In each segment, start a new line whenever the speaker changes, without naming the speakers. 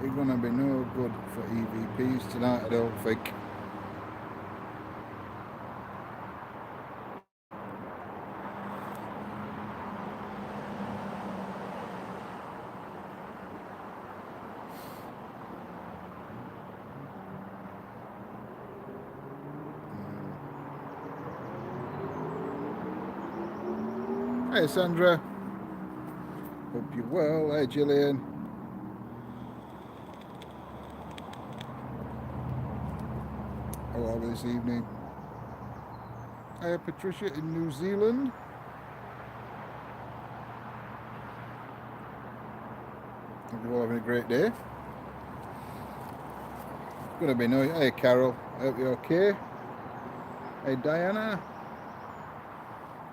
It's going to be no good for EVPs tonight, I don't think. Hey Sandra, hope you're well. Hey Gillian. How are we this evening? Hey Patricia in New Zealand. Hope you're all having a great day. It's going to be noisy. Hey Carol, hope you're okay. Hey Diana.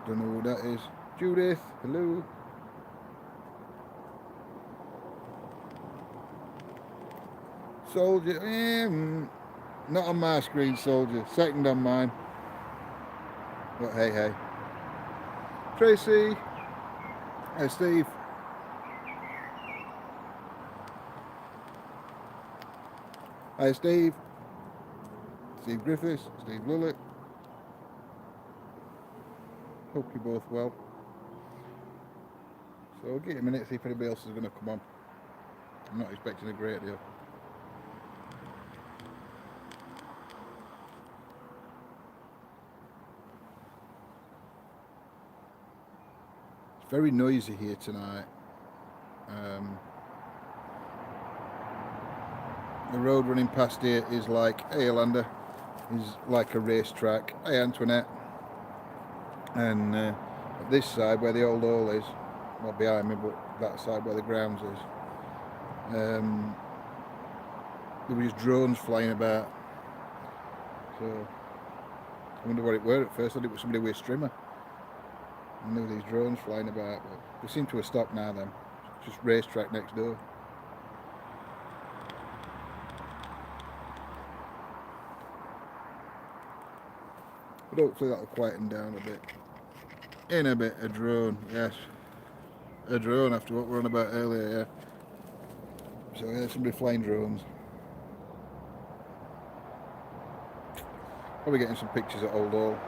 Don't know who that is. Judith, hello. Soldier, not on my screen, Soldier. Second on mine. But hey. Tracy. Hey Steve. Hi Steve. Steve Griffiths. Steve Lillett. Hope you're both well. So I'll give it a minute, see if anybody else is going to come on. I'm not expecting a great deal. It's very noisy here tonight. The road running past here is like Aylander, is like a racetrack. Hey Antoinette. And at this side where the old hall is, not behind me, but that side where the grounds is, there were just drones flying about. So I wonder what it were at first. I thought it was somebody with a strimmer. And there were these drones flying about, but they seem to have stopped now then. It's just racetrack next door. But hopefully that'll quieten down a bit. In a bit, a drone, yes. A drone after what we were on about earlier, yeah. So yeah, somebody flying drones. Probably getting some pictures at Old Hall.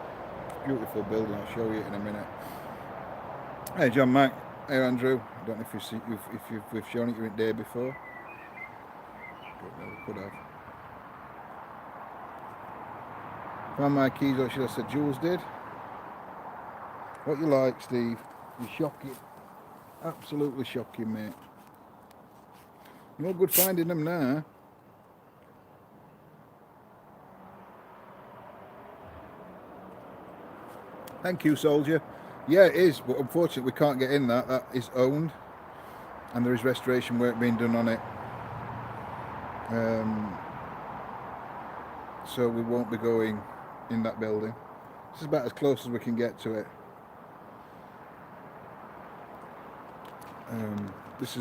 Beautiful building, I'll show you in a minute. Hey John Mac, hey Andrew. I don't know if we've shown it you in day before. Don't know, we could have. Found my keys, or should I say Jules did. What you like, Steve? You're shocking. Absolutely shocking, mate. No good finding them now. Thank you, Soldier. Yeah, it is, but unfortunately we can't get in that. That is owned, and there is restoration work being done on it. So we won't be going in that building. This is about as close as we can get to it. This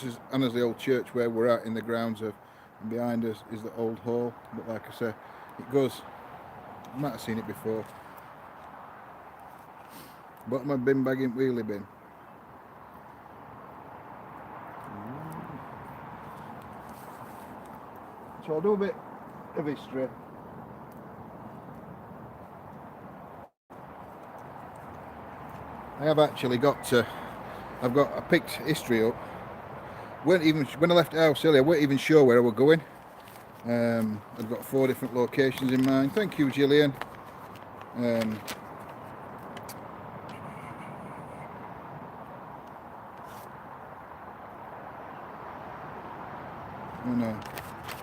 is Annesley Old Church where we're at in the grounds of, and behind us is the old hall. But like I say, it goes. You might have seen it before. Bottom of bin bag in wheelie bin. So I'll do a bit of history. I have actually got I picked history up. Weren't even, when I left the house earlier, I weren't even sure where I was going. I've got 4 different locations in mind. Thank you, Gillian. Oh no,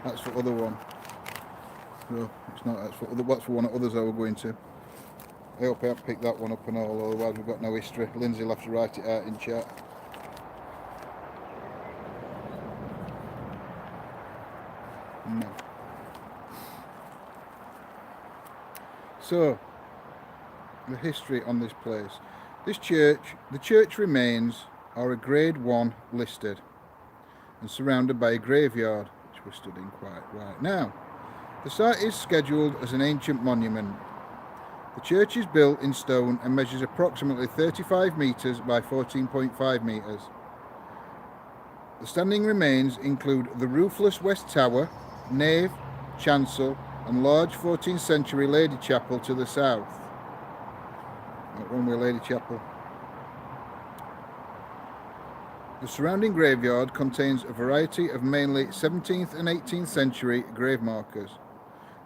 that's for other one. No, it's not. That's for one of others I were going to. I hope I haven't picked that one up and all, otherwise we've got no history. Lindsay will have to write it out in chat. No. So, the history on this place. This church, the church remains are a Grade 1 listed and surrounded by a graveyard, which we're studying quite right now. The site is scheduled as an ancient monument. The church is built in stone and measures approximately 35 metres by 14.5 metres. The standing remains include the roofless west tower, nave, chancel and large 14th century Lady Chapel to the south. That one with Lady Chapel. The surrounding graveyard contains a variety of mainly 17th and 18th century grave markers.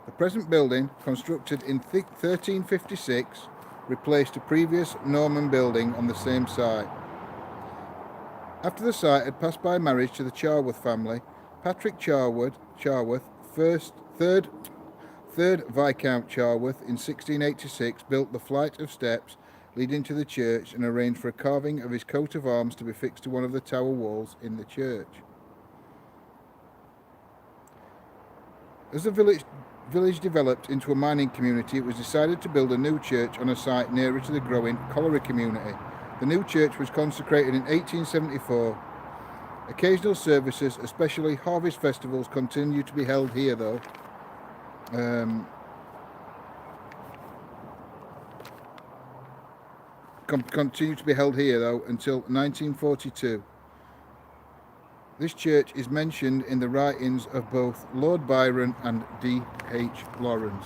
The present building, constructed in 1356, replaced a previous Norman building on the same site. After the site had passed by marriage to the Charworth family, Patrick Charworth, third Viscount Charworth, in 1686 built the flight of steps leading to the church and arranged for a carving of his coat of arms to be fixed to one of the tower walls in the church. As the village developed into a mining community, it was decided to build a new church on a site nearer to the growing colliery community. The new church was consecrated in 1874. Occasional services, especially harvest festivals, continue to be held here though. Continue to be held here though until 1942. This church is mentioned in the writings of both Lord Byron and D.H. Lawrence.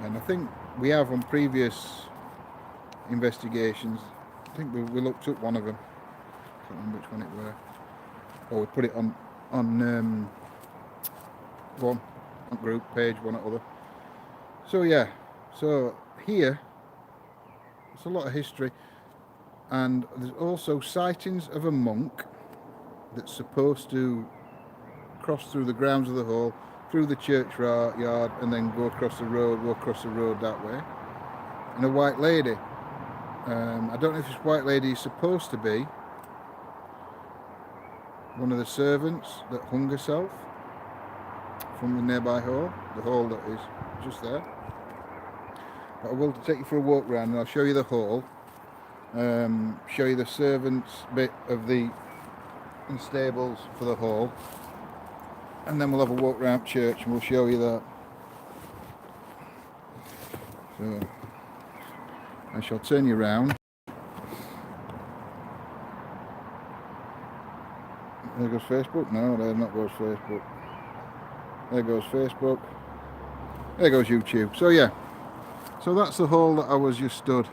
And I think we have on previous investigations, I think we looked up one of them. I can't remember which one it were. Or we put it on group page, one or other. So yeah, so here, it's a lot of history. And there's also sightings of a monk that's supposed to cross through the grounds of the hall, through the churchyard, and then go across the road that way. And a white lady. I don't know if this white lady is supposed to be one of the servants that hung herself from the nearby hall, the hall that is just there. But I will take you for a walk around and I'll show you the hall. Show you the servants bit of the stables for the hall, and then we'll have a walk around church and we'll show you that. So I shall turn you round. There goes Facebook. No, there not goes Facebook. There goes Facebook. There goes YouTube. So yeah, so that's the hall that I was just stood.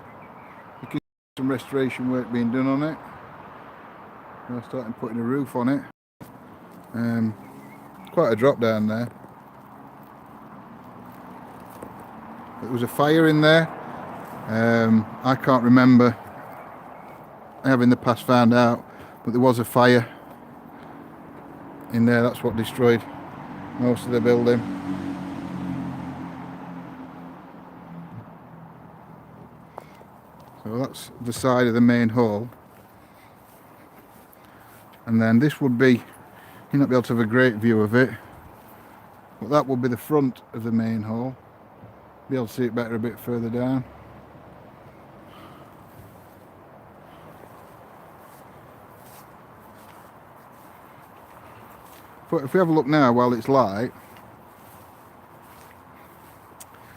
Some restoration work being done on it. They're starting putting a roof on it. Quite a drop down there. There was a fire in there. I can't remember. I have in the past found out, but there was a fire in there. That's what destroyed most of the building. So that's the side of the main hall, and then this would be, you'll not be able to have a great view of it, but that would be the front of the main hall. Be able to see it better a bit further down. But if we have a look now while it's light,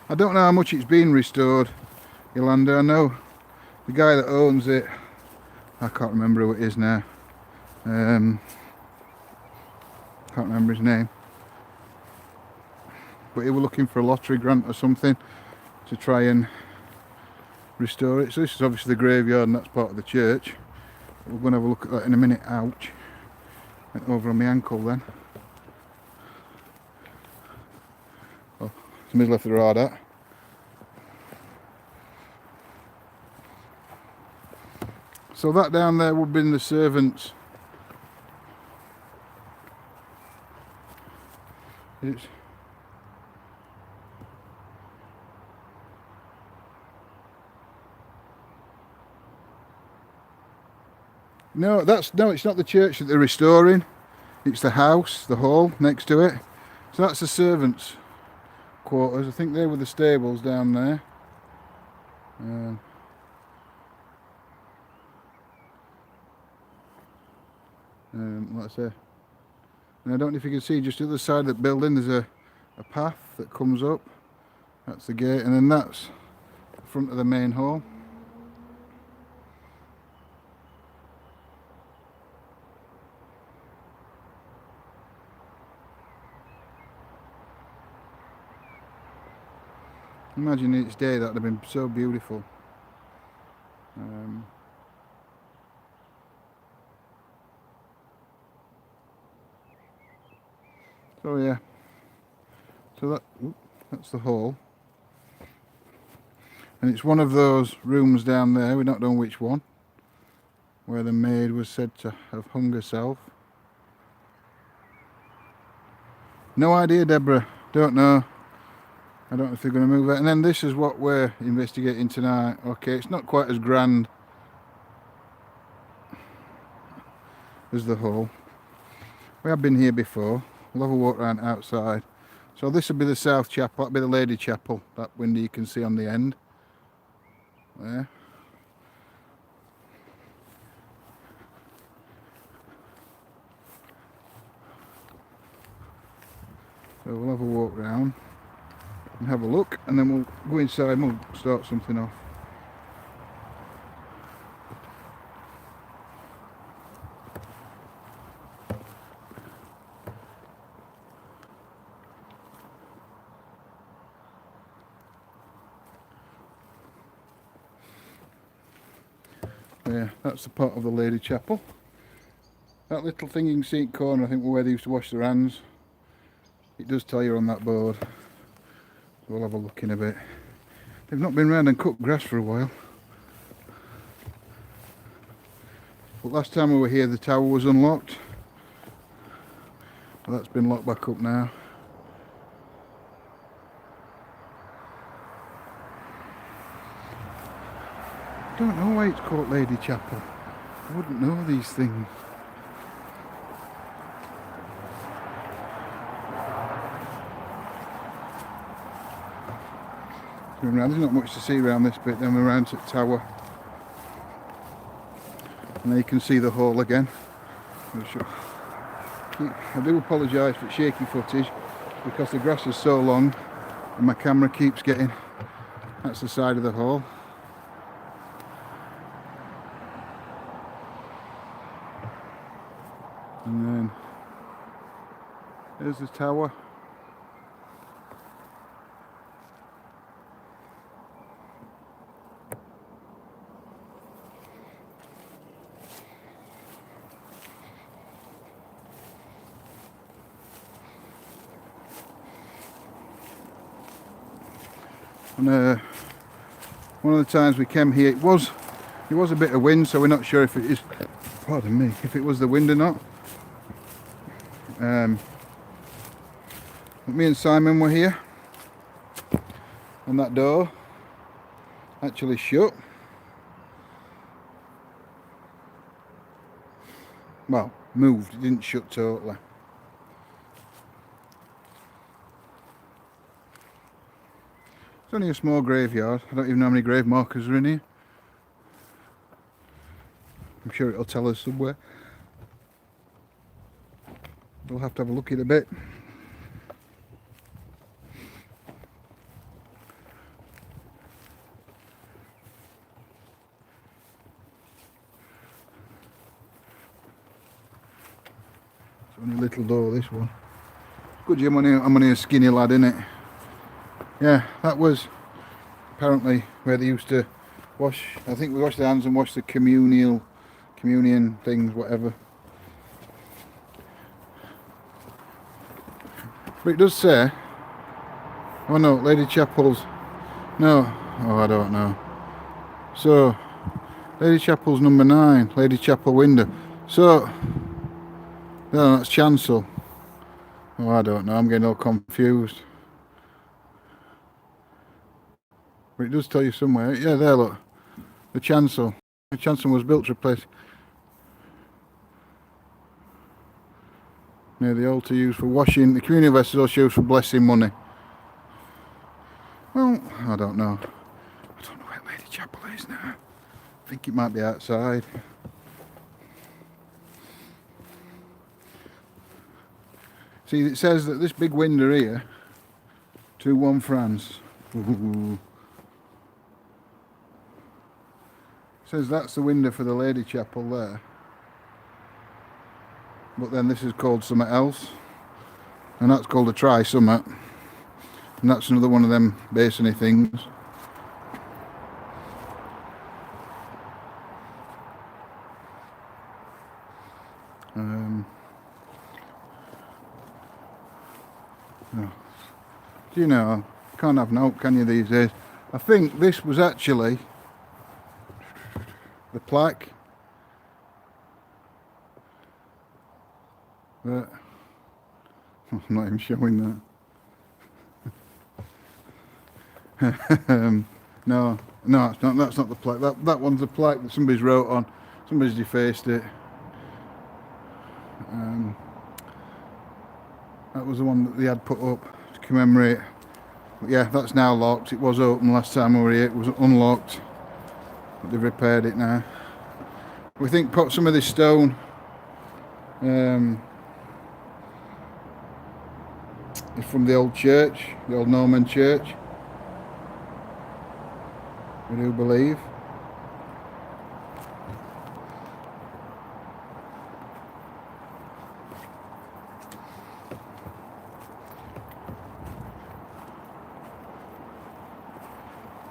I don't know how much it's been restored, Yolanda. I know the guy that owns it, I can't remember who it is now. Can't remember his name. But he was looking for a lottery grant or something to try and restore it. So this is obviously the graveyard and that's part of the church. We're going to have a look at that in a minute. Ouch. Went over on my ankle then. Oh, somebody's left the rod at. So that down there would have been the servants. No, it's not the church that they're restoring. It's the house, the hall next to it. So that's the servants' quarters. I think they were the stables down there. Like I say, and I don't know if you can see just the other side of the building. There's a path that comes up. That's the gate, and then that's the front of the main hall. Imagine each day that would have been so beautiful. So yeah, so that's the hall, and it's one of those rooms down there, we don't know which one, where the maid was said to have hung herself. No idea, Deborah, don't know. I don't know if they're going to move that. And then this is what we're investigating tonight. Okay, it's not quite as grand as the hall. We have been here before. We'll have a walk around outside. So this will be the south chapel, that'll be the lady chapel, that window you can see on the end there. So we'll have a walk round and have a look, and then we'll go inside and we'll start something off. Yeah, that's the part of the lady chapel. That little thing you can see in the corner, I think, where they used to wash their hands. It does tell you on that board. So we'll have a look in a bit. They've not been round and cut grass for a while. But last time we were here the tower was unlocked. Well, that's been locked back up now. I don't know why it's called Lady Chapel. I wouldn't know these things. There's not much to see around this bit. Then we're around to the tower, and there you can see the hall again. I do apologise for shaky footage because the grass is so long and my camera keeps getting. That's the side of the hall. And then there's the tower. And one of the times we came here, it was a bit of wind, so we're not sure if it is, pardon me, if it was the wind or not. But me and Simon were here, and that door actually shut. Well, moved, it didn't shut totally. It's only a small graveyard. I don't even know how many grave markers are in here. I'm sure it'll tell us somewhere. We'll have to have a look in a bit. It's only a little door, this one. Good, I'm only a skinny lad, innit? Yeah, that was apparently where they used to wash, I think we washed their hands and wash the communion things, whatever. But it does say, oh no, Lady Chapel's, no, oh I don't know. So, Lady Chapel's number 9, Lady Chapel window. So, no, that's chancel. Oh, I don't know, I'm getting all confused. But it does tell you somewhere. Yeah, there, look. The chancel. The chancel was built to replace. Yeah, the altar used for washing. The communion vessels also used for blessing money. Well, I don't know. I don't know where Lady Chapel is now. I think it might be outside. See, it says that this big window here, 2-1 France. Ooh. Says that's the window for the Lady Chapel there. But then this is called something else. And that's called a try-summit. And that's another one of them basiny things. Oh. Do you know, can't have no hope, can you, these days? I think this was actually the plaque. But I'm not even showing that. No, it's not. That's not the plaque. That one's the plaque that somebody's wrote on. Somebody's defaced it. That was the one that they had put up to commemorate. But yeah, that's now locked. It was open last time we were here. It was unlocked, but they've repaired it now. We think put some of this stone is from the old church, the old Norman church. We do believe.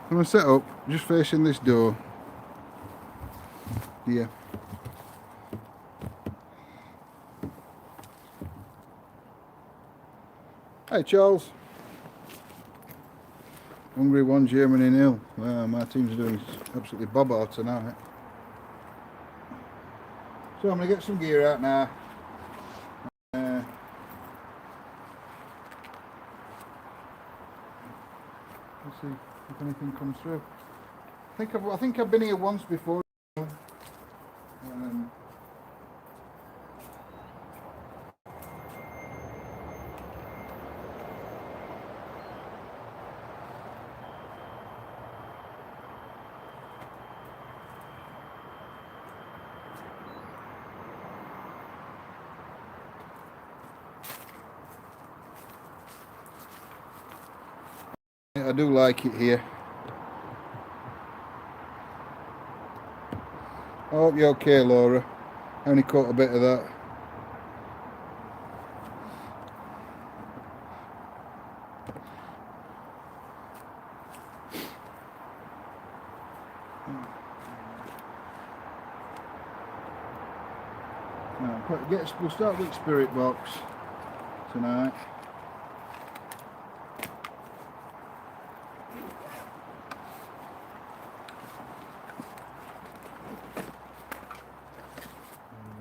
I'm going to set up just facing this door here. Hey Charles. Hungry one, Germany nil. My team's doing absolutely bob tonight. So I'm going to get some gear out now. Let's see if anything comes through. I think I've been here once before. I do like it here. I hope you're okay, Laura. I only caught a bit of that. We'll start with Spirit Box tonight.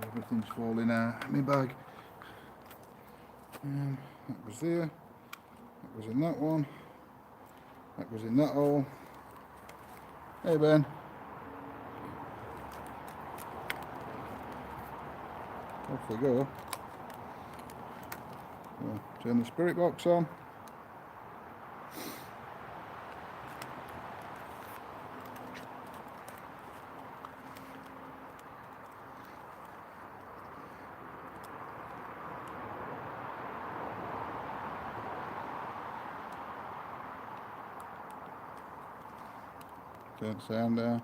Everything's falling out of my bag. That was there. That was in that one. That was in that hole. Hey Ben. Off we go. So, turn the Spirit Box on. Turn sound down.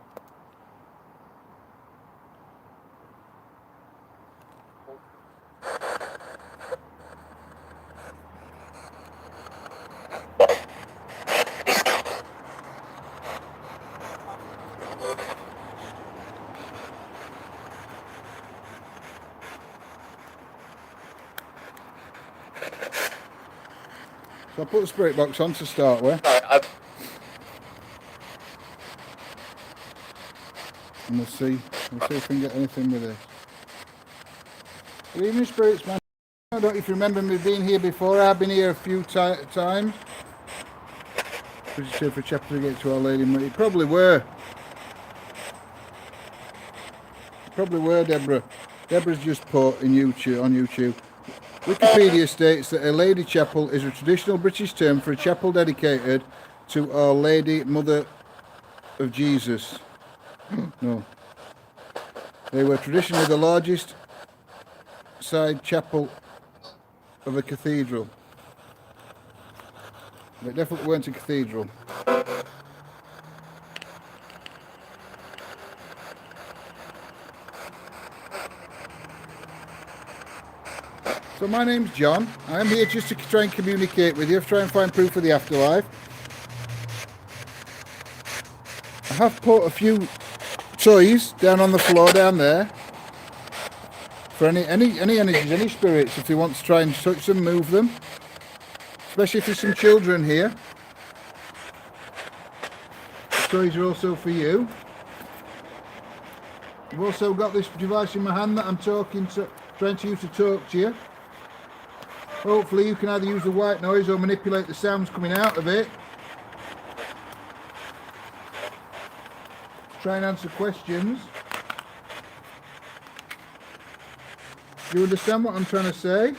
So I'll put the Spirit Box on to start with. And we'll see if we can get anything with this. Good evening, Spirits Man. I don't know if you remember me being here before. I've been here a few times. Pretty sure for chapter to get to Our Lady. You probably were. Deborah. Deborah's just put on YouTube. Wikipedia states that a lady chapel is a traditional British term for a chapel dedicated to Our Lady, Mother of Jesus. No. They were traditionally the largest side chapel of a cathedral. They definitely weren't a cathedral. So my name's John. I am here just to try and communicate with you, try and find proof of the afterlife. I have put a few toys down on the floor down there for any energies, any spirits, if you want to try and touch them, move them. Especially if there's some children here. The toys are also for you. I've also got this device in my hand that I'm trying to use to talk to you. Hopefully you can either use the white noise or manipulate the sounds coming out of it. Try and answer questions. Do you understand what I'm trying to say?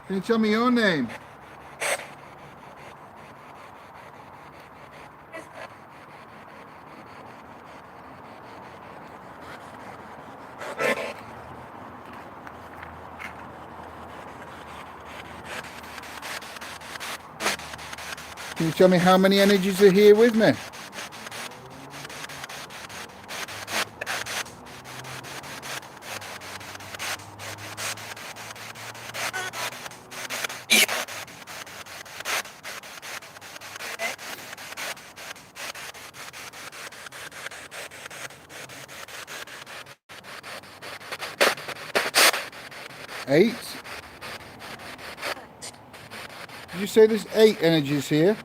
Can you tell me your name? Can you tell me how many energies are here with me? Eight? Did you say there's 8 energies here?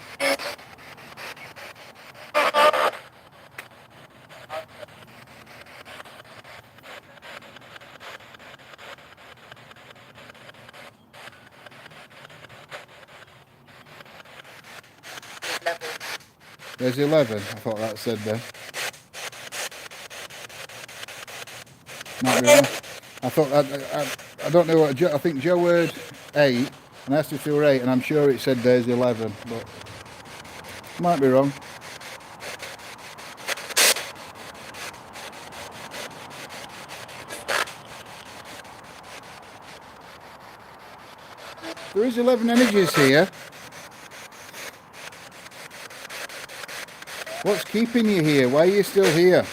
There's 11. I thought that said there. Might be wrong. I thought I don't know what Joe, I think Joe heard 8 and asked if there were 8, and I'm sure it said there's 11, but might be wrong. There is 11 energies here. What's keeping you here? Why are you still here?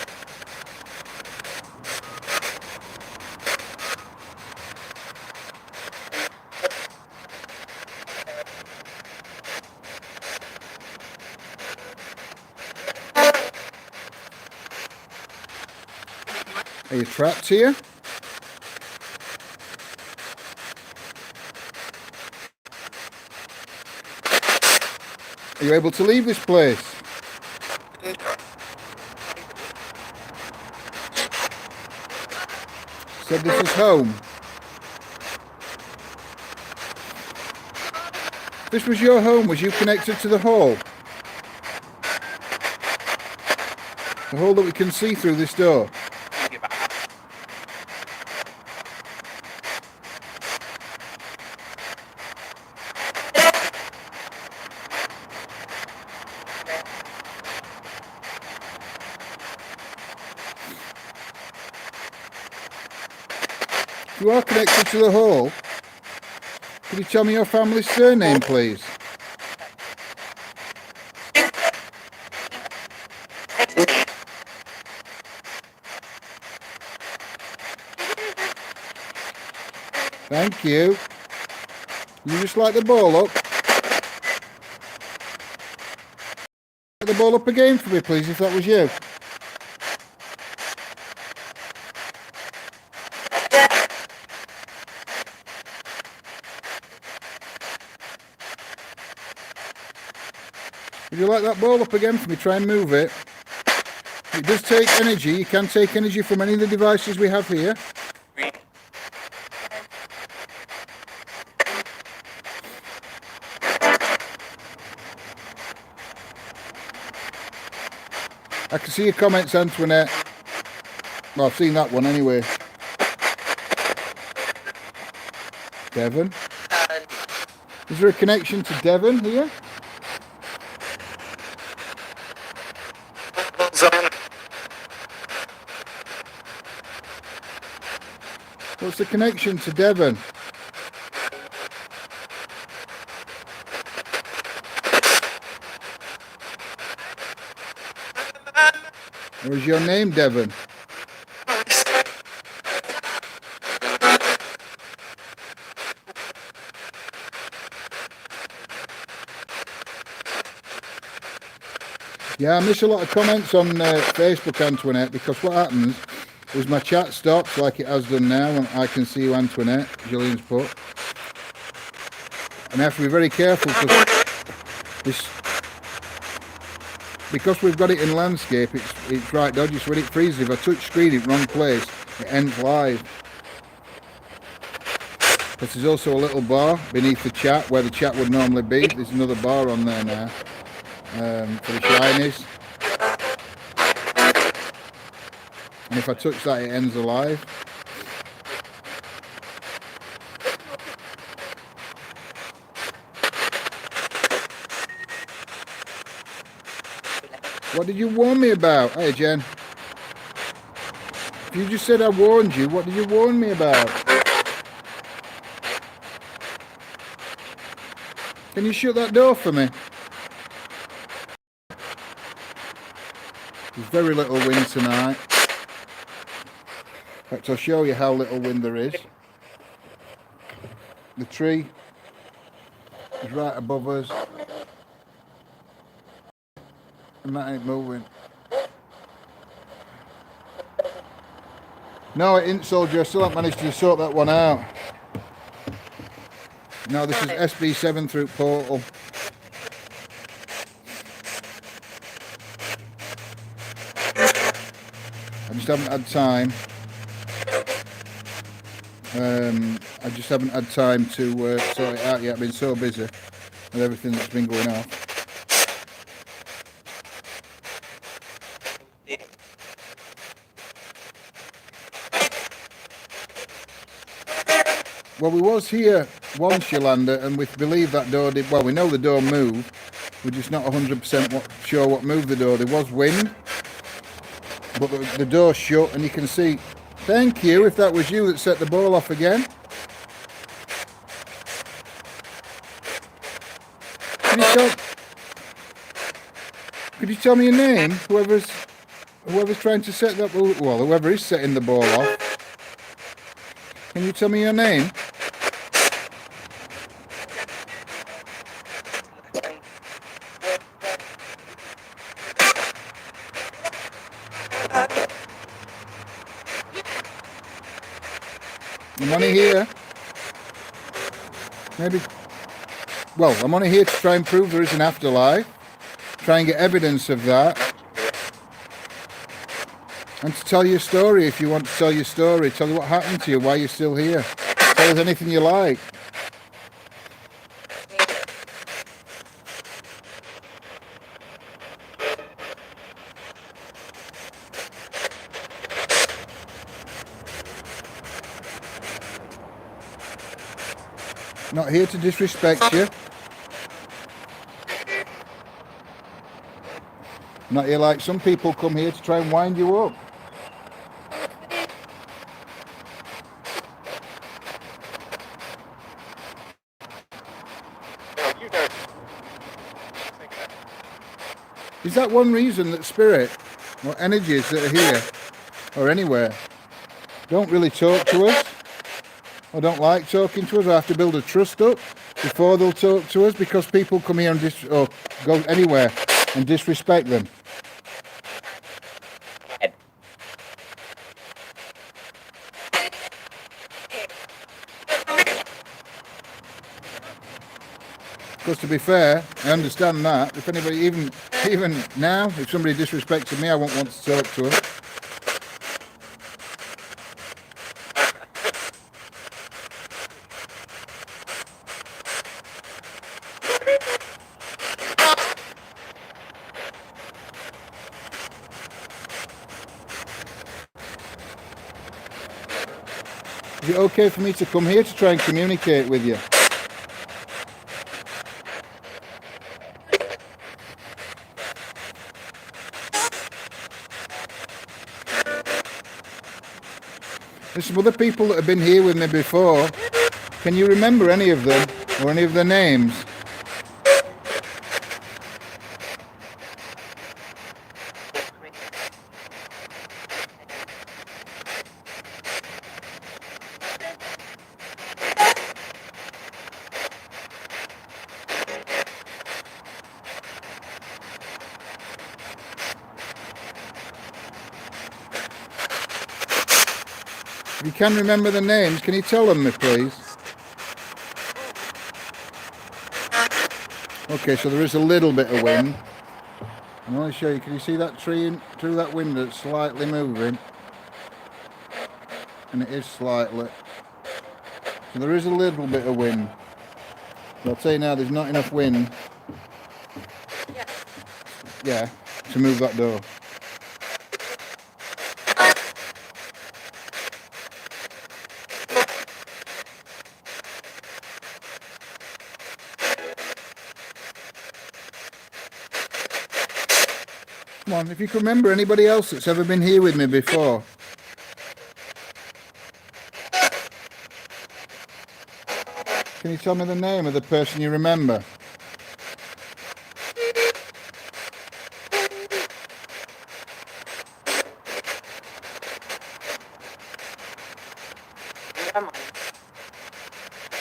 Are you trapped here? Are you able to leave this place? Said this is home. This was your home. Was you connected to the hall? The hall that we can see through this door. If you are connected to the hall, could you tell me your family's surname, please? Thank you. You just light the ball up. Light the ball up again for me, please, if that was you. Would you like that ball up again for me? Try and move it. It does take energy. You can take energy from any of the devices we have here. I can see your comments, Antoinette. Well, I've seen that one anyway. Devon. Is there a connection to Devon here? What's the connection to Devon? What is your name, Devon? Yeah, I miss a lot of comments on Facebook, Antoinette, because what happens is my chat stops like it has done now, and I can see you, Antoinette, Gillian's put. And I have to be very careful because we've got it in landscape, it's right dodgy, so when it freezes, if I touch screen in wrong place, it ends live. But there's also a little bar beneath the chat where the chat would normally be. There's another bar on there now for the shinies. And if I touch that, it ends alive. What did you warn me about? Hey, Jen. You just said I warned you. What did you warn me about? Can you shut that door for me? There's very little wind tonight. In fact, I'll show you how little wind there is. The tree is right above us. And that ain't moving. No, it ain't, soldier. I still haven't managed to sort that one out. No, this is SB7 through Portal. I just haven't had time. I just haven't had time to sort it out yet. I've been so busy with everything that's been going on. Well, we was here once, Yolanda, and we believe that door did, well, we know the door moved. We're just not 100% sure what moved the door. There was wind, but the door shut, and you can see, thank you, if that was you that set the ball off again. Could you tell me your name? Whoever's trying to set that, well, whoever is setting the ball off. Can you tell me your name? I'm only here. Maybe. Well, I'm only here to try and prove there is an afterlife. Try and get evidence of that. And to tell your story if you want to tell your story. Tell you what happened to you, why you're still here. Tell us anything you like. Not here to disrespect you. Not here like some people come here to try and wind you up. Is that one reason that spirit or energies that are here or anywhere don't really talk to us? Or don't like talking to us, or have to build a trust up before they'll talk to us, because people come here and or go anywhere and disrespect them. Because to be fair, I understand that. If anybody, even now, if somebody disrespected me, I won't want to talk to them. Is it okay for me to come here to try and communicate with you? There's some other people that have been here with me before. Can you remember any of them or any of their names? If you can remember the names, can you tell them me, please? Okay, so there is a little bit of wind. I'm only show you, can you see that tree through that window that's slightly moving? And it is slightly. So there is a little bit of wind. So I'll tell you now, there's not enough wind. Yeah, to move that door. Come on, if you can remember anybody else that's ever been here with me before. Can you tell me the name of the person you remember?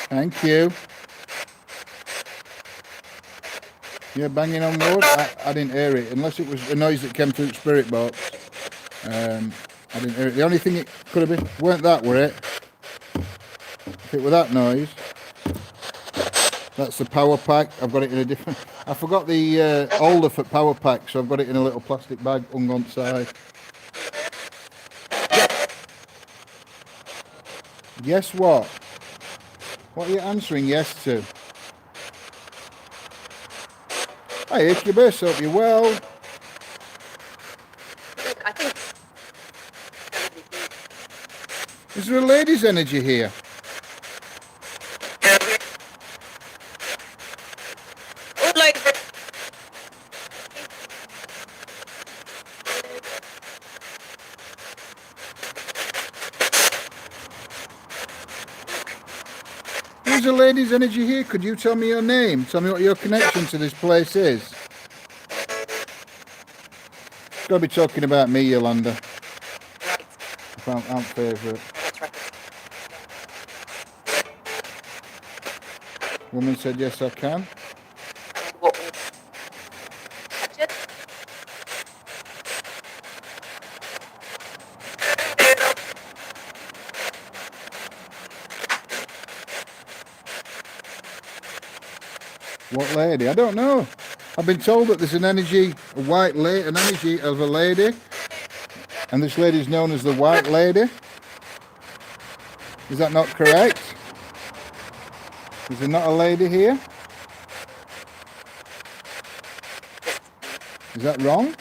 Thank you. Yeah, banging on wood. I didn't hear it, unless it was a noise that came through the spirit box. I didn't hear it. The only thing it could have been, weren't that, were it? If it were that noise, that's the power pack. I've got it in a different... I forgot the holder for power pack, so I've got it in a little plastic bag hung on side. Yes, what? What are you answering yes to? Hi, Incubus, hope you're well.
I think.
Is there a lady's energy here? There's a lady's energy here. Could you tell me your name? Tell me what your connection to this place is. It's got to be talking about me, Yolanda.
Right.
I'm favourite.
That's right.
Woman said yes, I can.
What? Touch it?
What lady? I don't know. I've been told that there's an energy, an energy of a lady, and this lady is known as the White Lady. Is that not correct? Is there not a lady here? Is that wrong?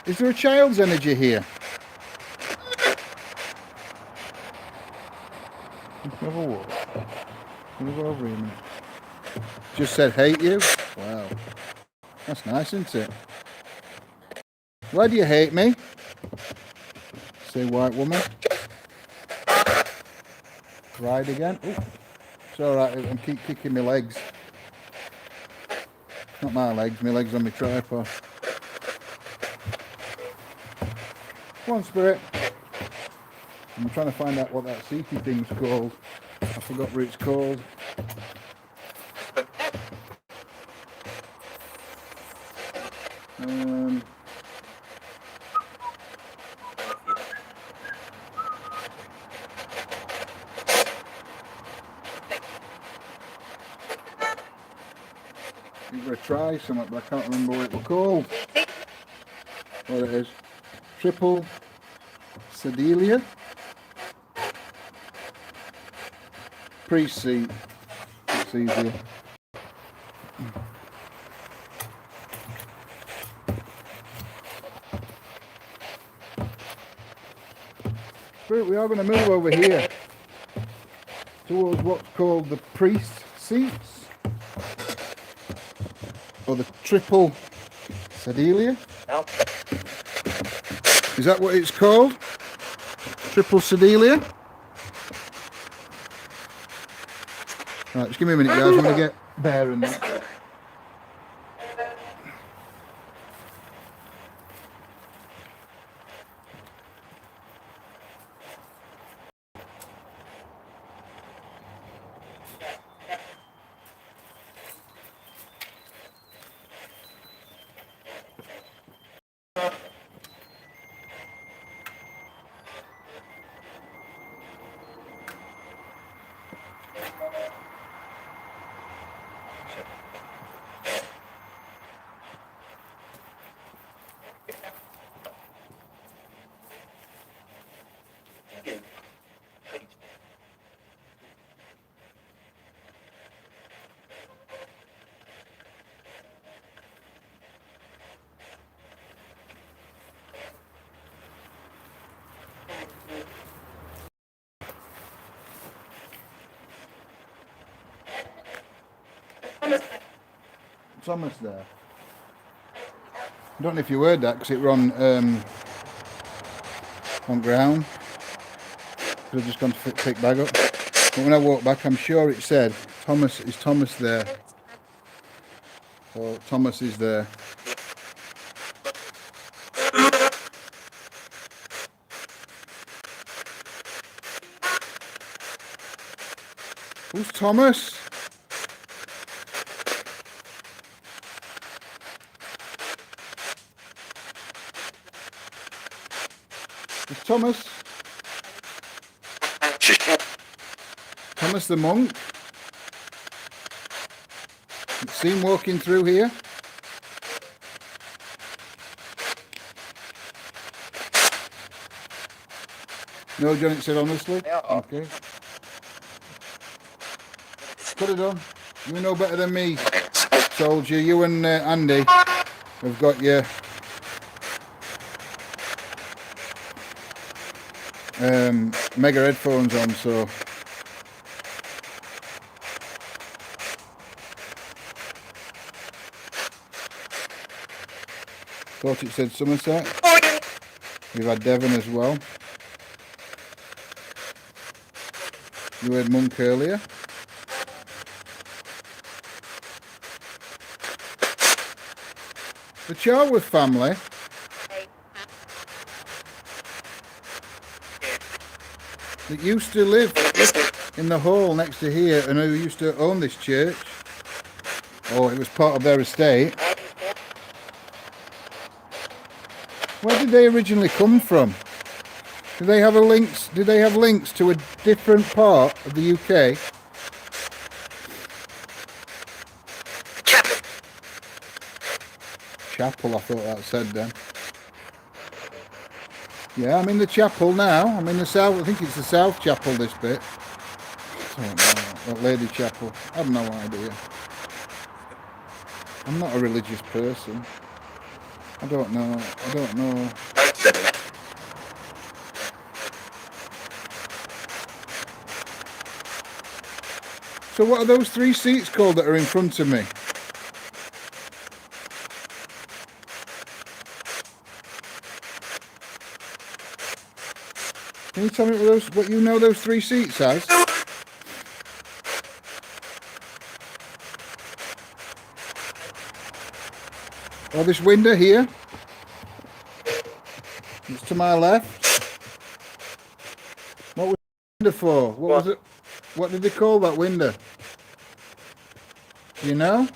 Is there a child's energy here? Have a walk. Can we go over here a minute? Just said hate you? Wow. That's nice, isn't it? Why do you hate me? Say white woman. Ride again. Ooh. It's alright, I keep kicking my legs. Not my legs on my tripod. Come on, Spirit. I'm trying to find out what that seaty thing's called. I forgot what it's called. I'm going to try something, but I can't remember what it was called. What it is. Triple Sedelia. Pre-seat. It's easier. Spirit, we are going to move over here towards what's called the priest seats, or the triple Sedelia.
No.
Is that what it's called? Triple Sedelia? Right, just give me a minute, guys. I'm going to get there and that. Thomas there. I don't know if you heard that because it were on ground. I've just gone to pick bag up. But when I walked back, I'm sure it said, Thomas, is Thomas there? Or Thomas is there. Who's Thomas? Is Thomas? Thomas the monk? You see him walking through here? No, John, it said honestly?
Yeah.
Okay. Put it on. You know better than me, soldier. You and Andy have got your mega headphones on, so thought it said Somerset. We've had Devon as well. You heard Monk earlier. The Charworth family that used to live in the hall next to here and who used to own this church, or it was part of their estate. Where did they originally come from? Did they have links to a different part of the UK? Chapel, I thought that said then. Yeah, I'm in the chapel now. I'm in the south. I think it's the south chapel, this bit. I don't know. That lady chapel. I have no idea. I'm not a religious person. I don't know. So what are those three seats called that are in front of me? Can you tell me what you know those three seats as? Or this window here? It's to my left. What was the window for? What was it? What did they call that window? Do you know?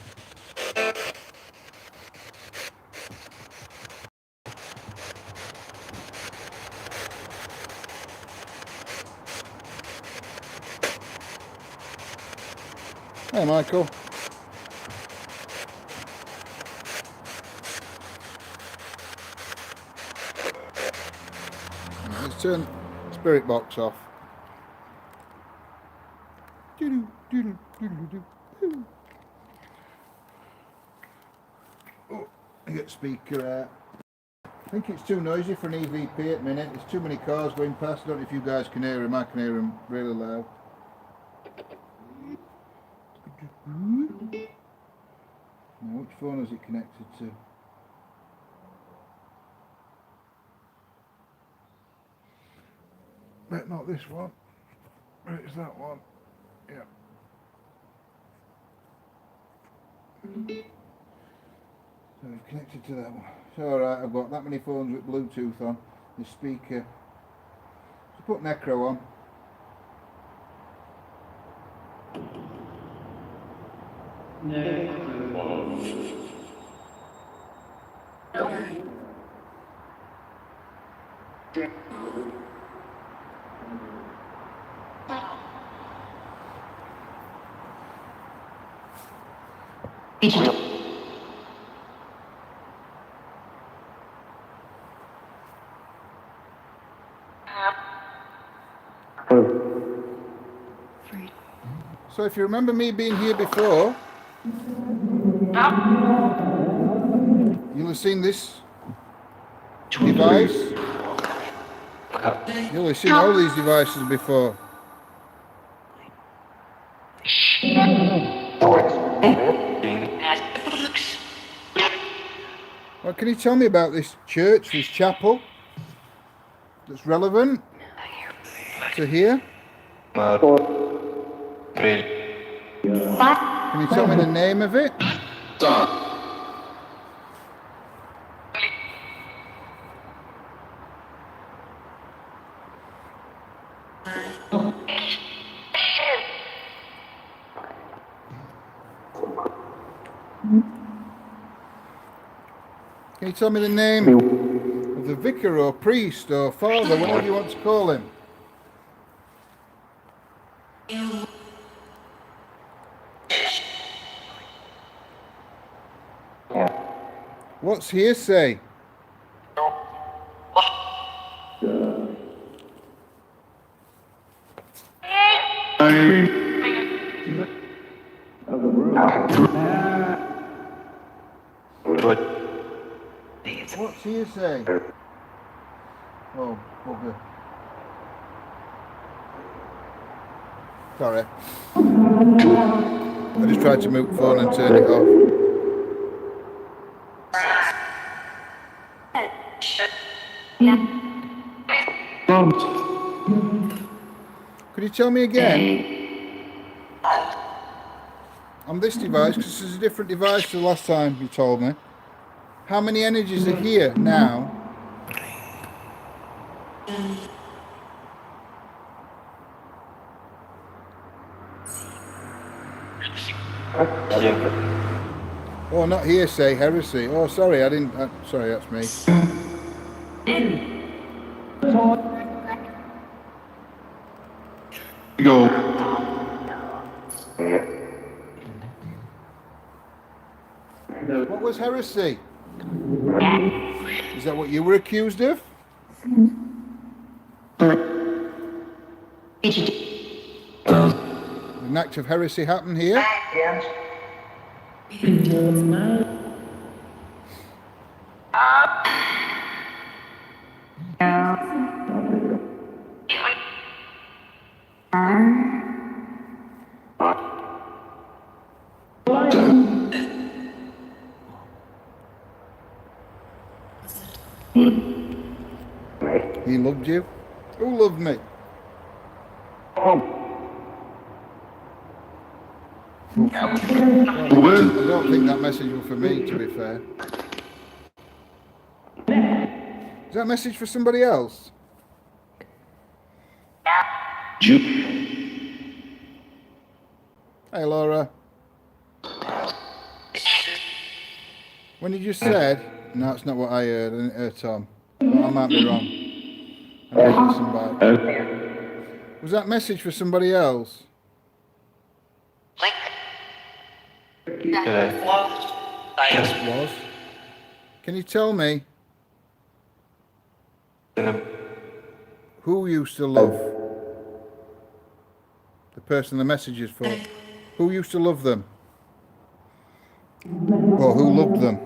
Hey, Michael. Let's turn the spirit box off. Oh, I get speaker out. I think it's too noisy for an EVP at the minute. There's too many cars going past. I don't know if you guys can hear them. I can hear them really loud. Now, which phone is it connected to? But not this one. It's that one. Yeah. So I've connected to that one. It's alright, I've got that many phones with Bluetooth on. The speaker. So put Necro on. So if you remember me being here before, you'll have seen this device. You'll have seen all these devices before. What can you tell me about this church, this chapel, that's relevant to here? Can you tell me the name of it? Can you tell me the name of the vicar or priest or father, whatever you want to call him? What's hearsay? What's hearsay? Oh, bugger. Sorry. I just tried to mute the phone and turn it off. Could you tell me again on this device, because this is a different device to the last time you told me, how many energies are here now? Oh, not hearsay, heresy. Oh, sorry, I didn't. Sorry, that's me.
Go.
What was heresy? Is that what you were accused of? An act of heresy happened here? He loved you? Who loved me? I don't think that message was for me, to be fair. Is that message for somebody else? Hey, Laura. When you just said, no, it's not what I heard. I didn't hear Tom. Well, I might be wrong. I might listen back. Was that message for somebody else?
Yes,
It was. Can you tell me who used to love the person the message is for? Who used to love them? Or who loved them?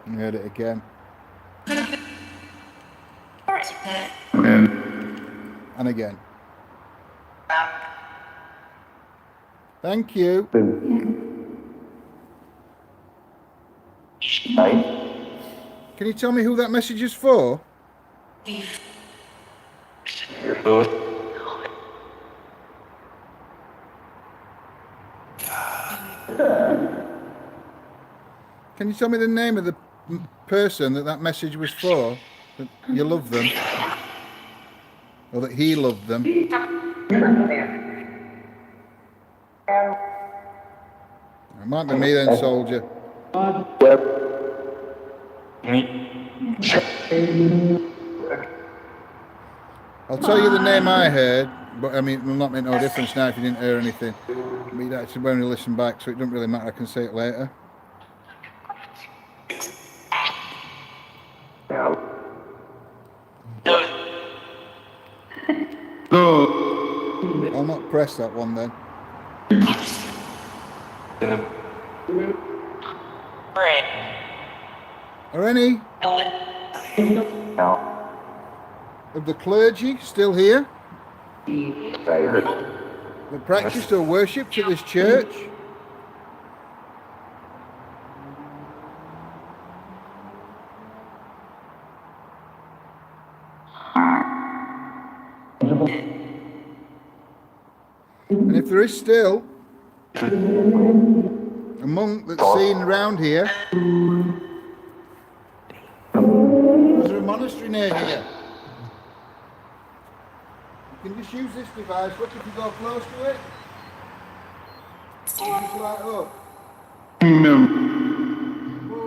I heard it again. And again. Thank you. Can you tell me who that message is for? Can you tell me the name of the person that message was for? That you love them? Or that he loved them? It might be me then, soldier. I'll tell you the name I heard, but I mean, it will not make no difference now if you didn't hear anything. But you'd actually only listen back, so it doesn't really matter. I can say it later. I'll not press that one then. Are any of the clergy still here? That practiced or worshipped at this church? And if there is still a monk that's seen around here, is there a monastery near here? You can just use this device. Look, if you go close to it, just light up.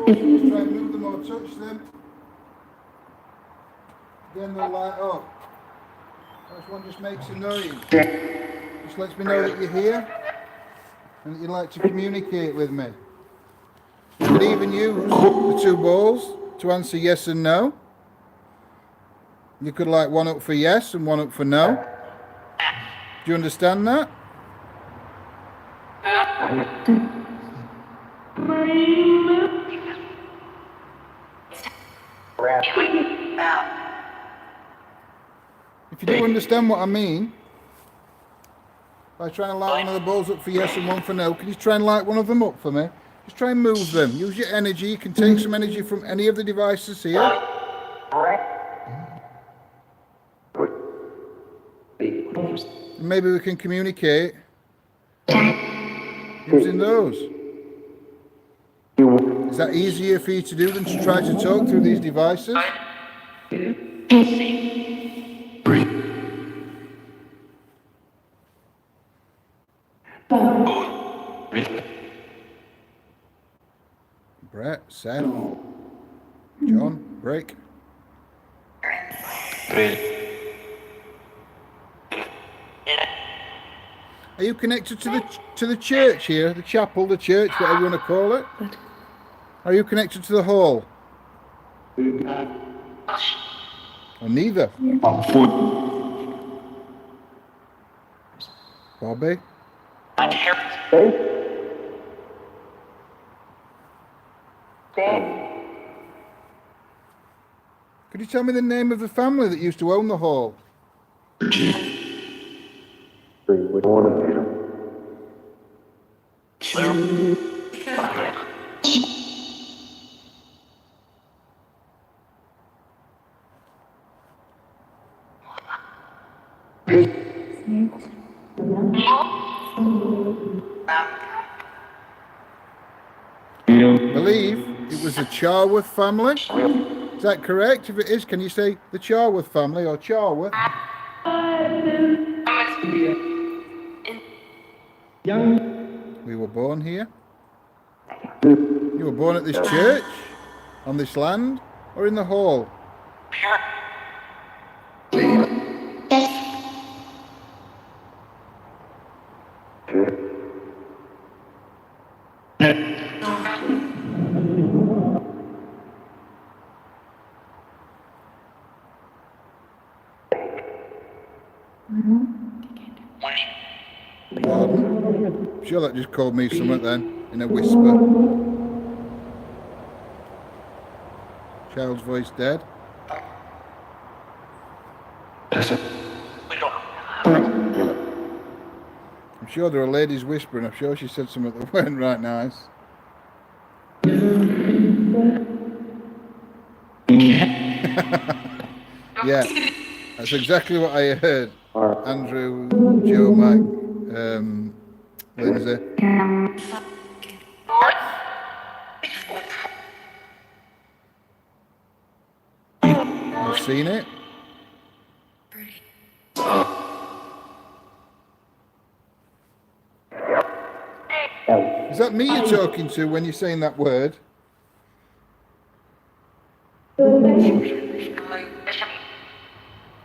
Just try and move them or touch them. Then they'll light up. This one just makes a noise. Just lets me know that you're here and that you'd like to communicate with me. You could even use the two balls to answer yes and no. You could light one up for yes and one up for no. Do you understand that? If you do understand what I mean, by trying to light one of the balls up for yes and one for no, can you try and light one of them up for me? Just try and move them. Use your energy. You can take some energy from any of the devices here. And maybe we can communicate using those. Is that easier for you to do than to try to talk through these devices? Brett, Seth, John, break. Are you connected to the church here, the chapel, the church, whatever you want to call it? Are you connected to the hall? Or neither? Bobby? Could you tell me the name of the family that used to own the hall? I believe it was the Charworth family. Is that correct? If it is, can you say the Charworth family or Charworth? We were born here. You were born at this church, on this land, or in the hall? I'm sure that just called me something then, in a whisper. Child's voice dead. I'm sure there are ladies whispering. I'm sure she said something that weren't right nice. Yeah, that's exactly what I heard. Andrew, Joe, Mike, Lindsay. I've seen it. Is that me you're talking to when you're saying that word?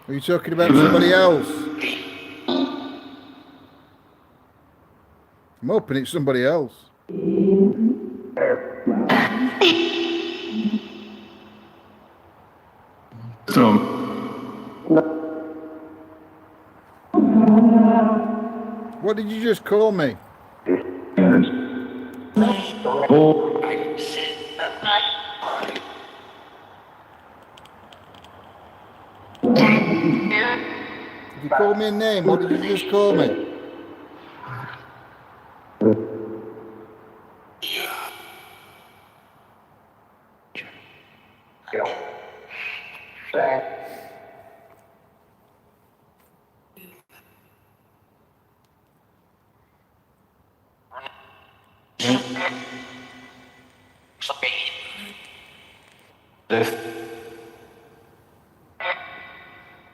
Are you talking about somebody else? I'm hoping it's somebody else. What did you just call me? Did you call me a name? What did you just call me?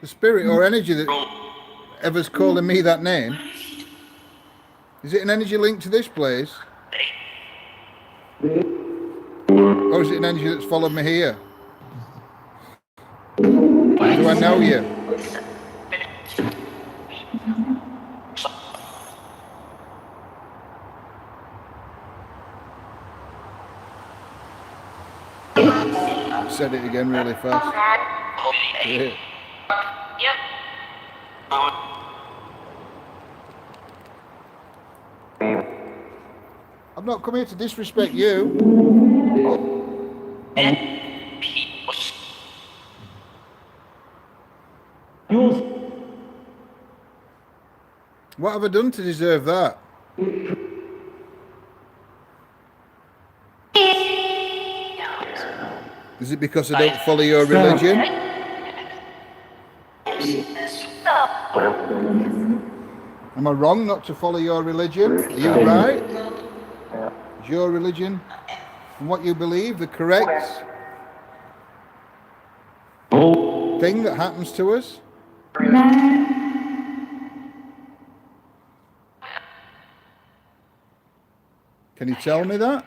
The spirit or energy that ever's calling me that name, is it an energy linked to this place? Or is it an energy that's followed me here? Do I know you? I said it again really fast. Yeah. I've not come here to disrespect you. What have I done to deserve that? Is it because I don't follow your religion? Am I wrong not to follow your religion? Are you right? Is your religion and what you believe the correct thing that happens to us? Can you tell me that?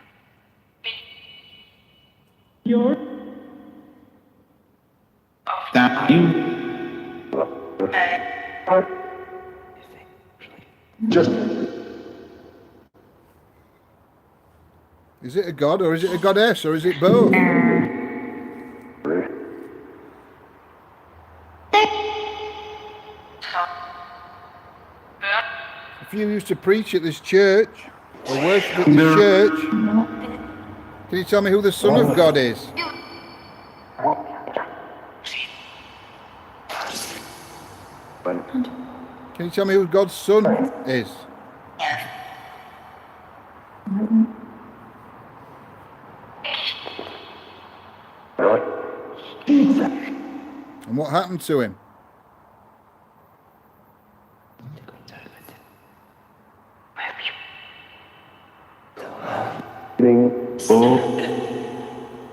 Is it a god or is it a goddess or is it both? If you used to preach at this church or worship at this church, can you tell me who the Son of God is? Can you tell me who God's Son is? And what happened to him?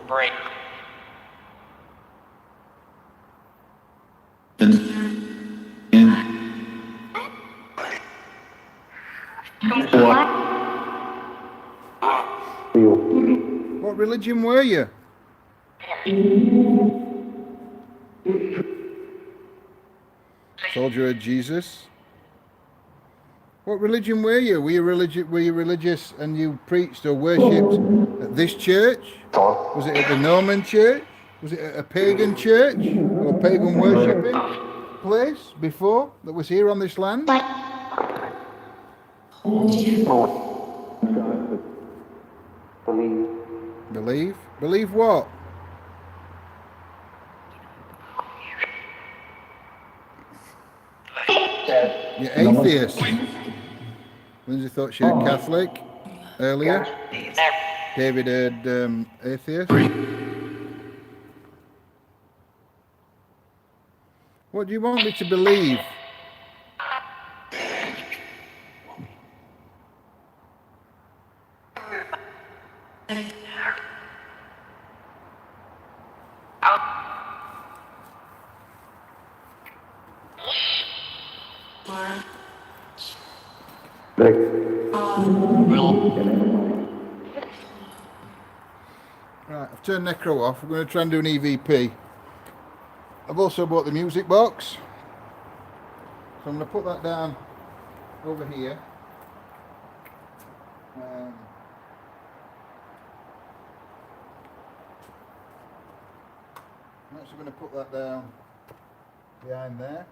Break.
What religion were you? Told you of Jesus. What religion were you? Were you religious and you preached or worshipped at this church? Was it at the Norman church? Was it at a pagan church or pagan worshipping place before that was here on this land? Believe? Believe what? You're atheist. Lindsay thought she heard Catholic earlier. David heard atheist. What do you want me to believe? Right, I've turned Necro off. We're going to try and do an EVP. I've also bought the music box, so I'm going to put that down over here. I'm actually going to put that down behind there.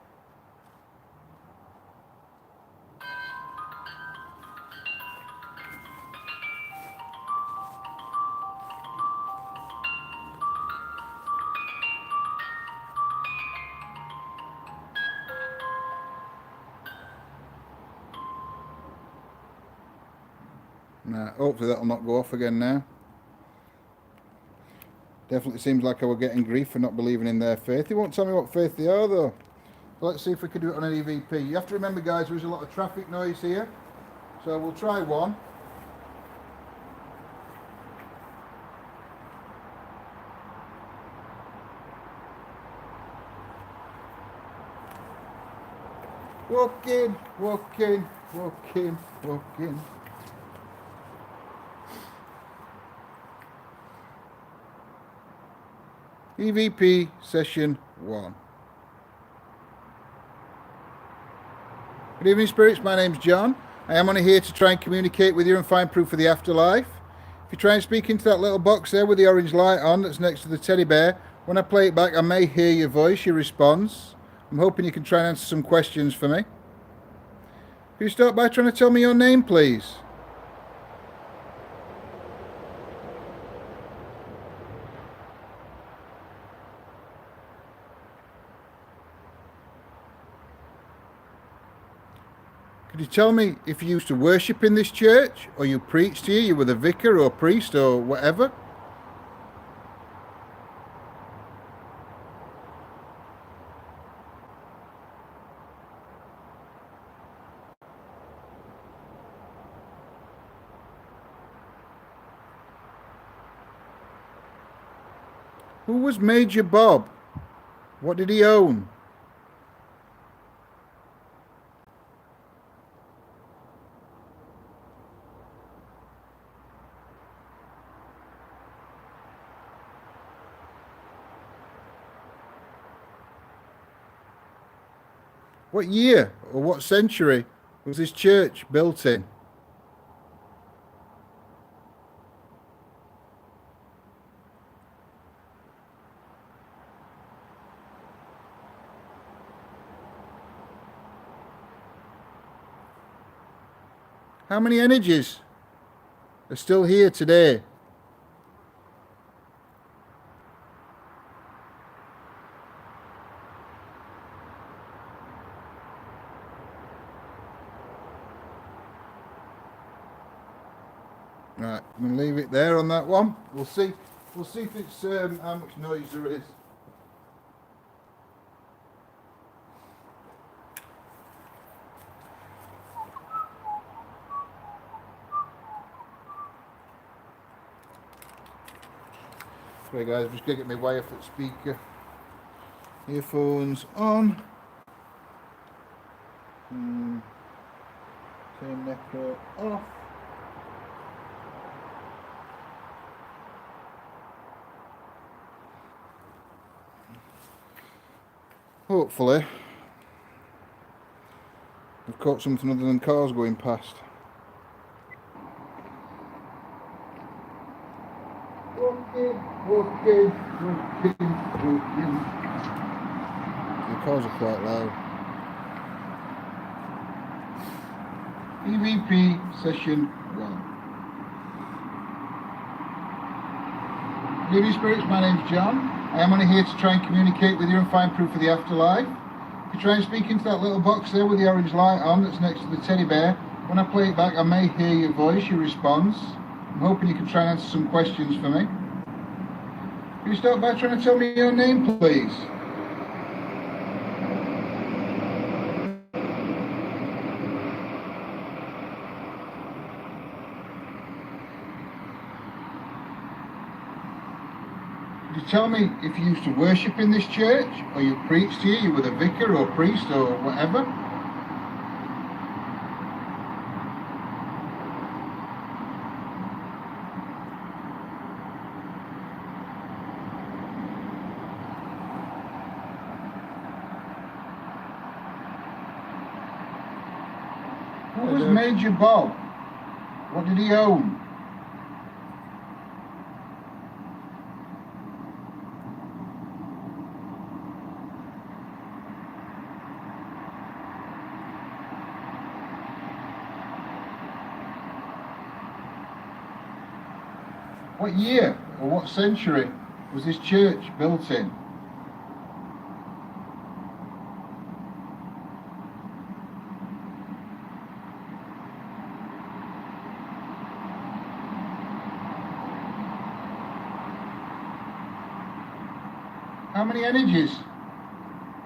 Now, hopefully that'll not go off again now. Definitely seems like I were getting grief for not believing in their faith. They won't tell me what faith they are though. So let's see if we can do it on an EVP. You have to remember, guys, there is a lot of traffic noise here. So we'll try one. Walk in, walk in, walk in, walk in. EVP session 1. Good evening, spirits. My name's John. I am only here to try and communicate with you and find proof of the afterlife. If you try and speak into that little box there with the orange light on that's next to the teddy bear, when I play it back I may hear your voice, your response. I'm hoping you can try and answer some questions for me. Could you start by trying to tell me your name, please? Could you tell me if you used to worship in this church, or you preached here, you were the vicar or priest or whatever? Who was Major Bob? What did he own? What year or what century was this church built in? How many energies are still here today? Right, I'm going to leave it there on that one. We'll see if it's how much noise there is. Sorry guys, I'm just going to get my wire foot speaker. Earphones on. Turn necro off. Hopefully I've caught something other than cars going past. Walking. The cars are quite loud. EVP session 1. Good evening, spirits. My name's John. I am only here to try and communicate with you and find proof of the afterlife. If you try and speak into that little box there with the orange light on that's next to the teddy bear, when I play it back I may hear your voice, your response. I'm hoping you can try and answer some questions for me. Could you start by trying to tell me your name, please? Could you tell me if you used to worship in this church, or you preached here, you were the vicar or priest or whatever? Who was Major Bob? What did he own? What year or what century was this church built in? How many energies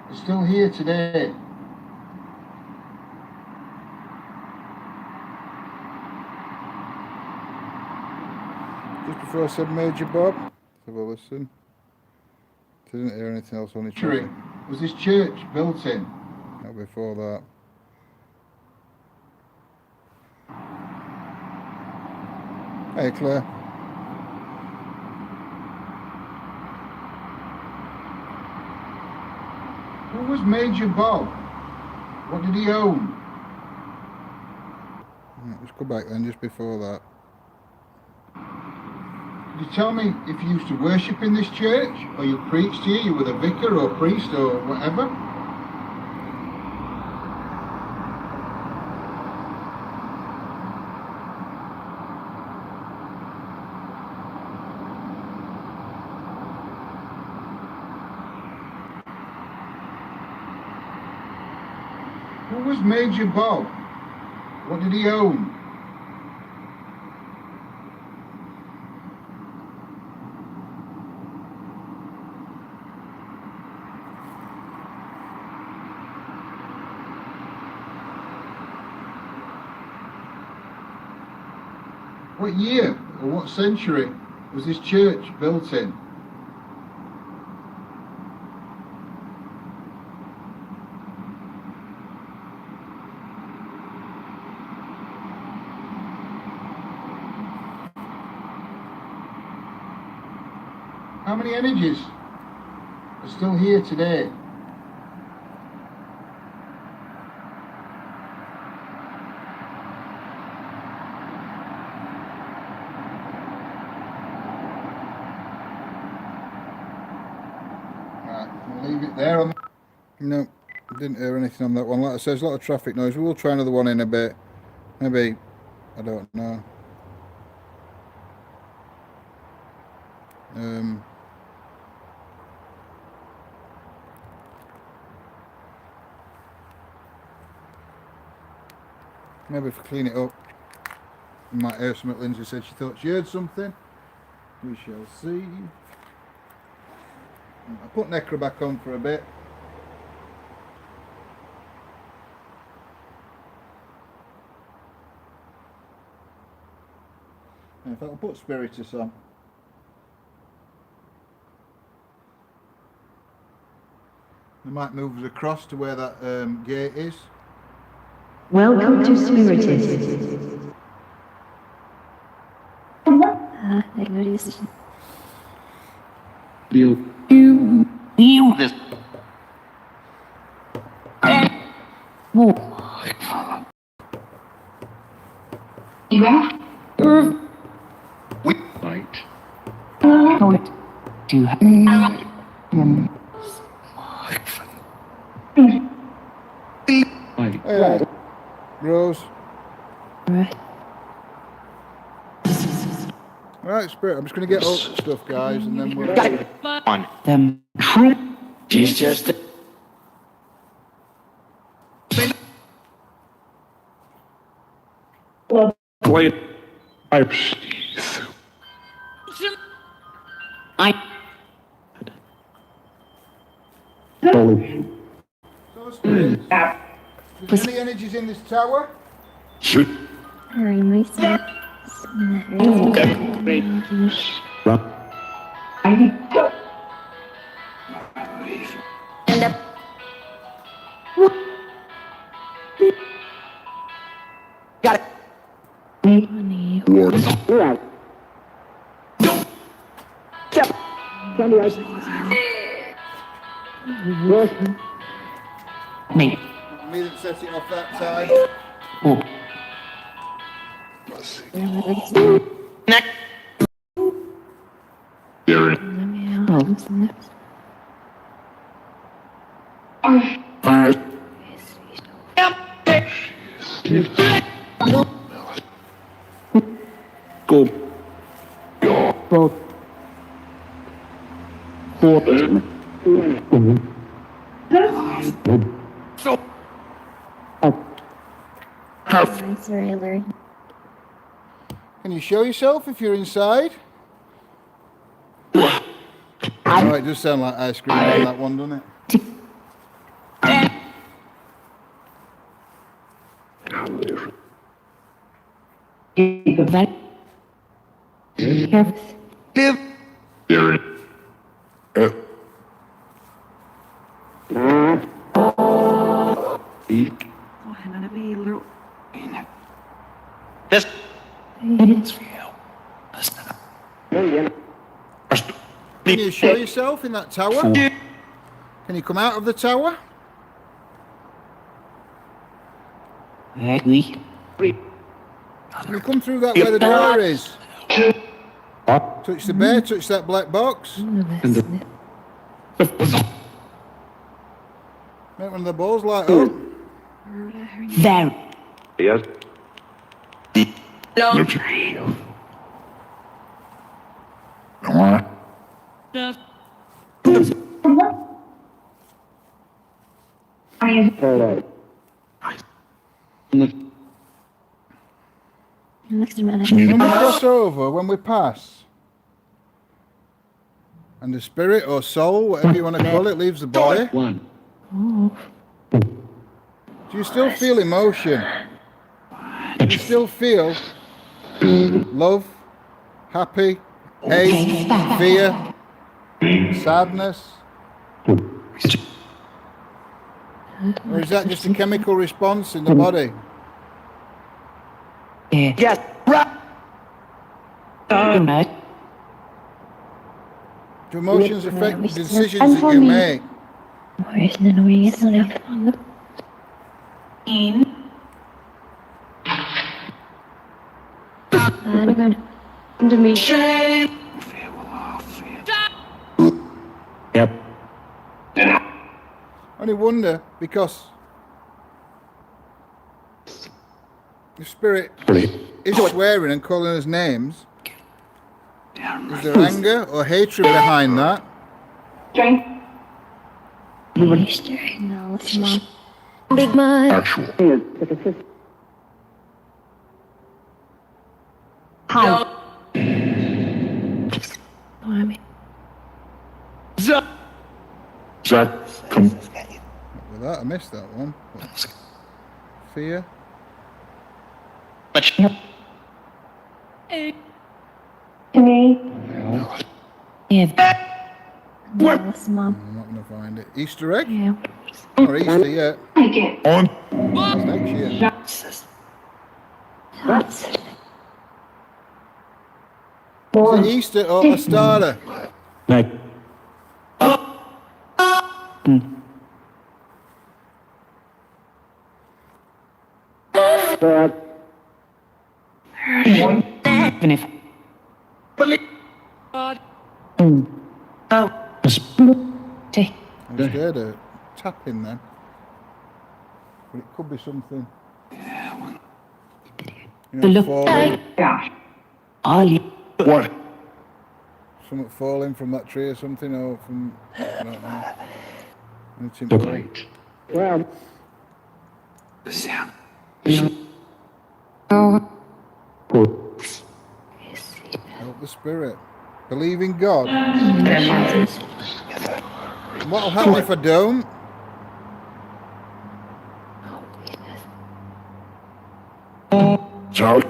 are still here today? Just before I said Major Bob, let's have a listen. Didn't hear anything else on the church. Was this church built in? Not before that. Hey Claire. Who was Major Bob? What did he own? Let's go back then, just before that. Could you tell me if you used to worship in this church, or you preached here, you were the vicar or priest or whatever? Who was Major Bob? What did he own? What year or what century was this church built in? How many energies are still here today? Leave it there. No, didn't hear anything on that one. Like I said, there's a lot of traffic noise. We will try another one in a bit. Maybe, I don't know. Maybe if we clean it up, we might hear something. Lindsay said she thought she heard something. We shall see. I'll put Necra back on for a bit. In fact, I'll put Spiritus on. We might move us across to where that gate is.
Welcome to Spiritus.
There it is.
You this. We might. To
Hey, Rose. Right, Spirit, I'm just going to get all the stuff, guys, and then we'll...
on them. True. She's just. Play.
So, Spirit, is there any energies in this tower?
Shoot.
Very nice. And up.
Got it.
Honey.
Yep. Me.
Me that set it off that side.
Oh.
Sorry, Larry.
Can you show yourself if you're inside? Oh, it does sound like ice cream on that one, doesn't it? Can you show yourself in that tower? Can you come out of the tower? Can you come through that where the door is? Touch the bear, touch that black box. Make one of the balls light up.
There.
Yes.
When we cross over, when we pass, and the spirit or soul, whatever you want to call it, leaves the body, do you still feel emotion? Do you still feel love, happy, hate, fear, sadness? Or is that just a chemical response in the body?
Yes.
Do emotions affect the decisions that you make?
Yep.
I only wonder because the spirit is swearing and calling us names. Is there anger or hatred behind that?
No, it's Mom. Big Mud.
Actual.
Hi.
Zach, come.
With that, I missed that one. Fear.
Yeah. No, it's Mom.
I'm not going to find it. Easter egg?
Yeah.
Or Easter yet.
On.
That's next year. Is it Easter or a starter?
Neck.
I'm scared of tapping then. But it could be something. You know, falling.
What?
Something falling from that tree or something, or from, I don't know. Anything
The
falling.
great. Well. The sound.
Help the spirit. Believe in God. What'll happen if I don't?
So.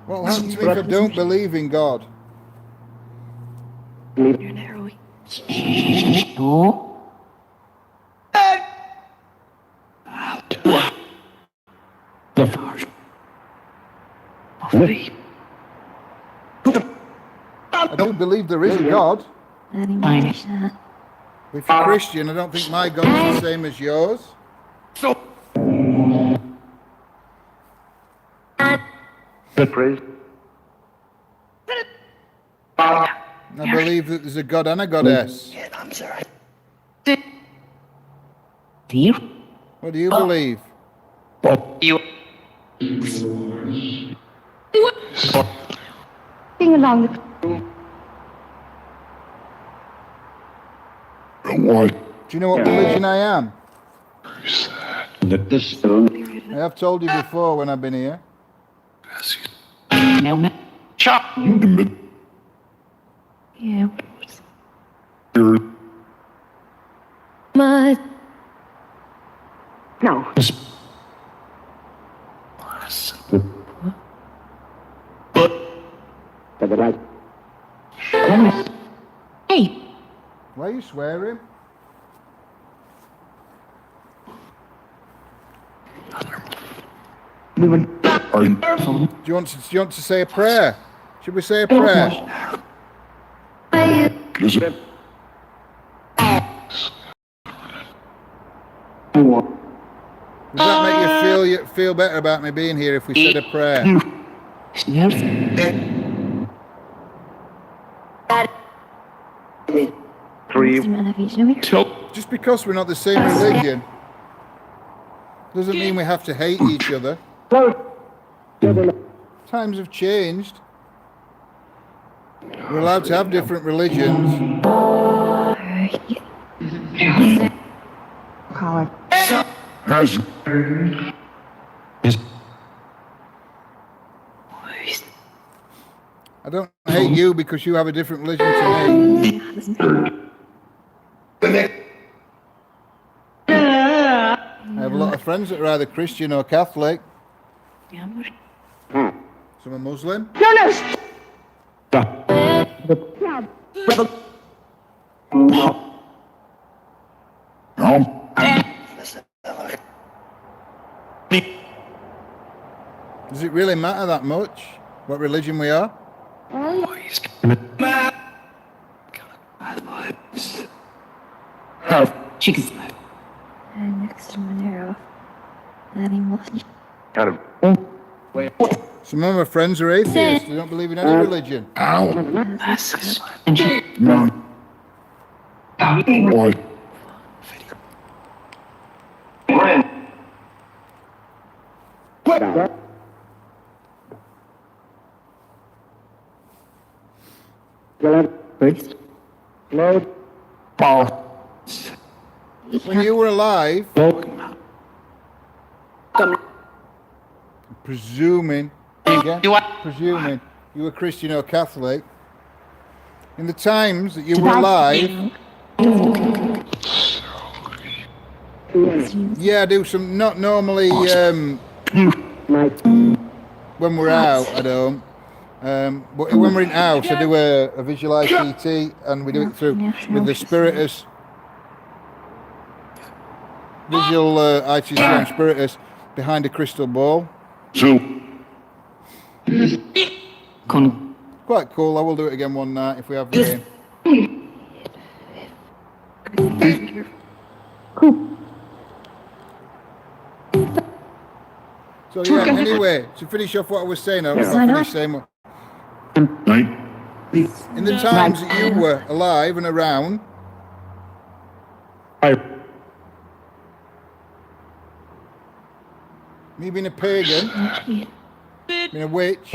What'll happen to me if I don't believe in God?
The first.
I don't believe there is a God.
If
If you're Christian, I don't think my God's the same as yours.
So.
I believe that there's a god and a goddess.
Dear.
What do you believe?
Sing along with
Do you know what religion I am? I have told you before when I've been here.
No.
yeah. My no.
Hey.
Why are you swearing? Do you want to say a prayer? Should we say a prayer? Does that make you feel better about me being here if we said a prayer? Just because we're not the same religion doesn't mean we have to hate each other. Times have changed. We're allowed to have different religions. I don't hate you because you have a different religion to me. I have a lot of friends that are either Christian or Catholic. Some are Muslim. Does it really matter that much what religion we are?
Chickens.
Next to Monero. Letting
Some of my friends are atheists. They don't believe in any religion. When you were alive, presuming you were Christian or Catholic, in the times that you were alive, yeah, I do some, not normally when we're out, I don't. But when we're in house, I do a visualised CT, and we do it through with the spiritus, visual ITC and spiritus behind a crystal ball. Quite cool. I will do it again one night if we have rain. So yeah, anyway, to finish off what I was saying, I'll finish saying what. In the times that you were alive and around, me being a pagan, being a witch,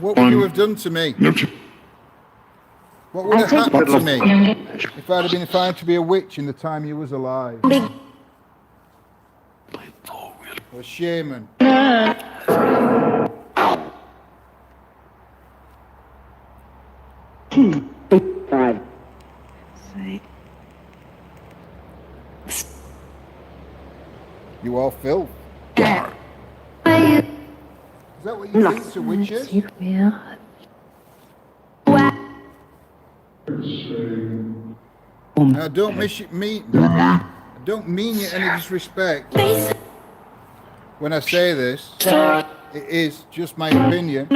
what would you have done to me? What would have happened to me if I'd have been found to be a witch in the time you was alive? Or a shaman? You all filth. Is that what you think to witches? I don't mean you any disrespect when I say this. It is just my opinion.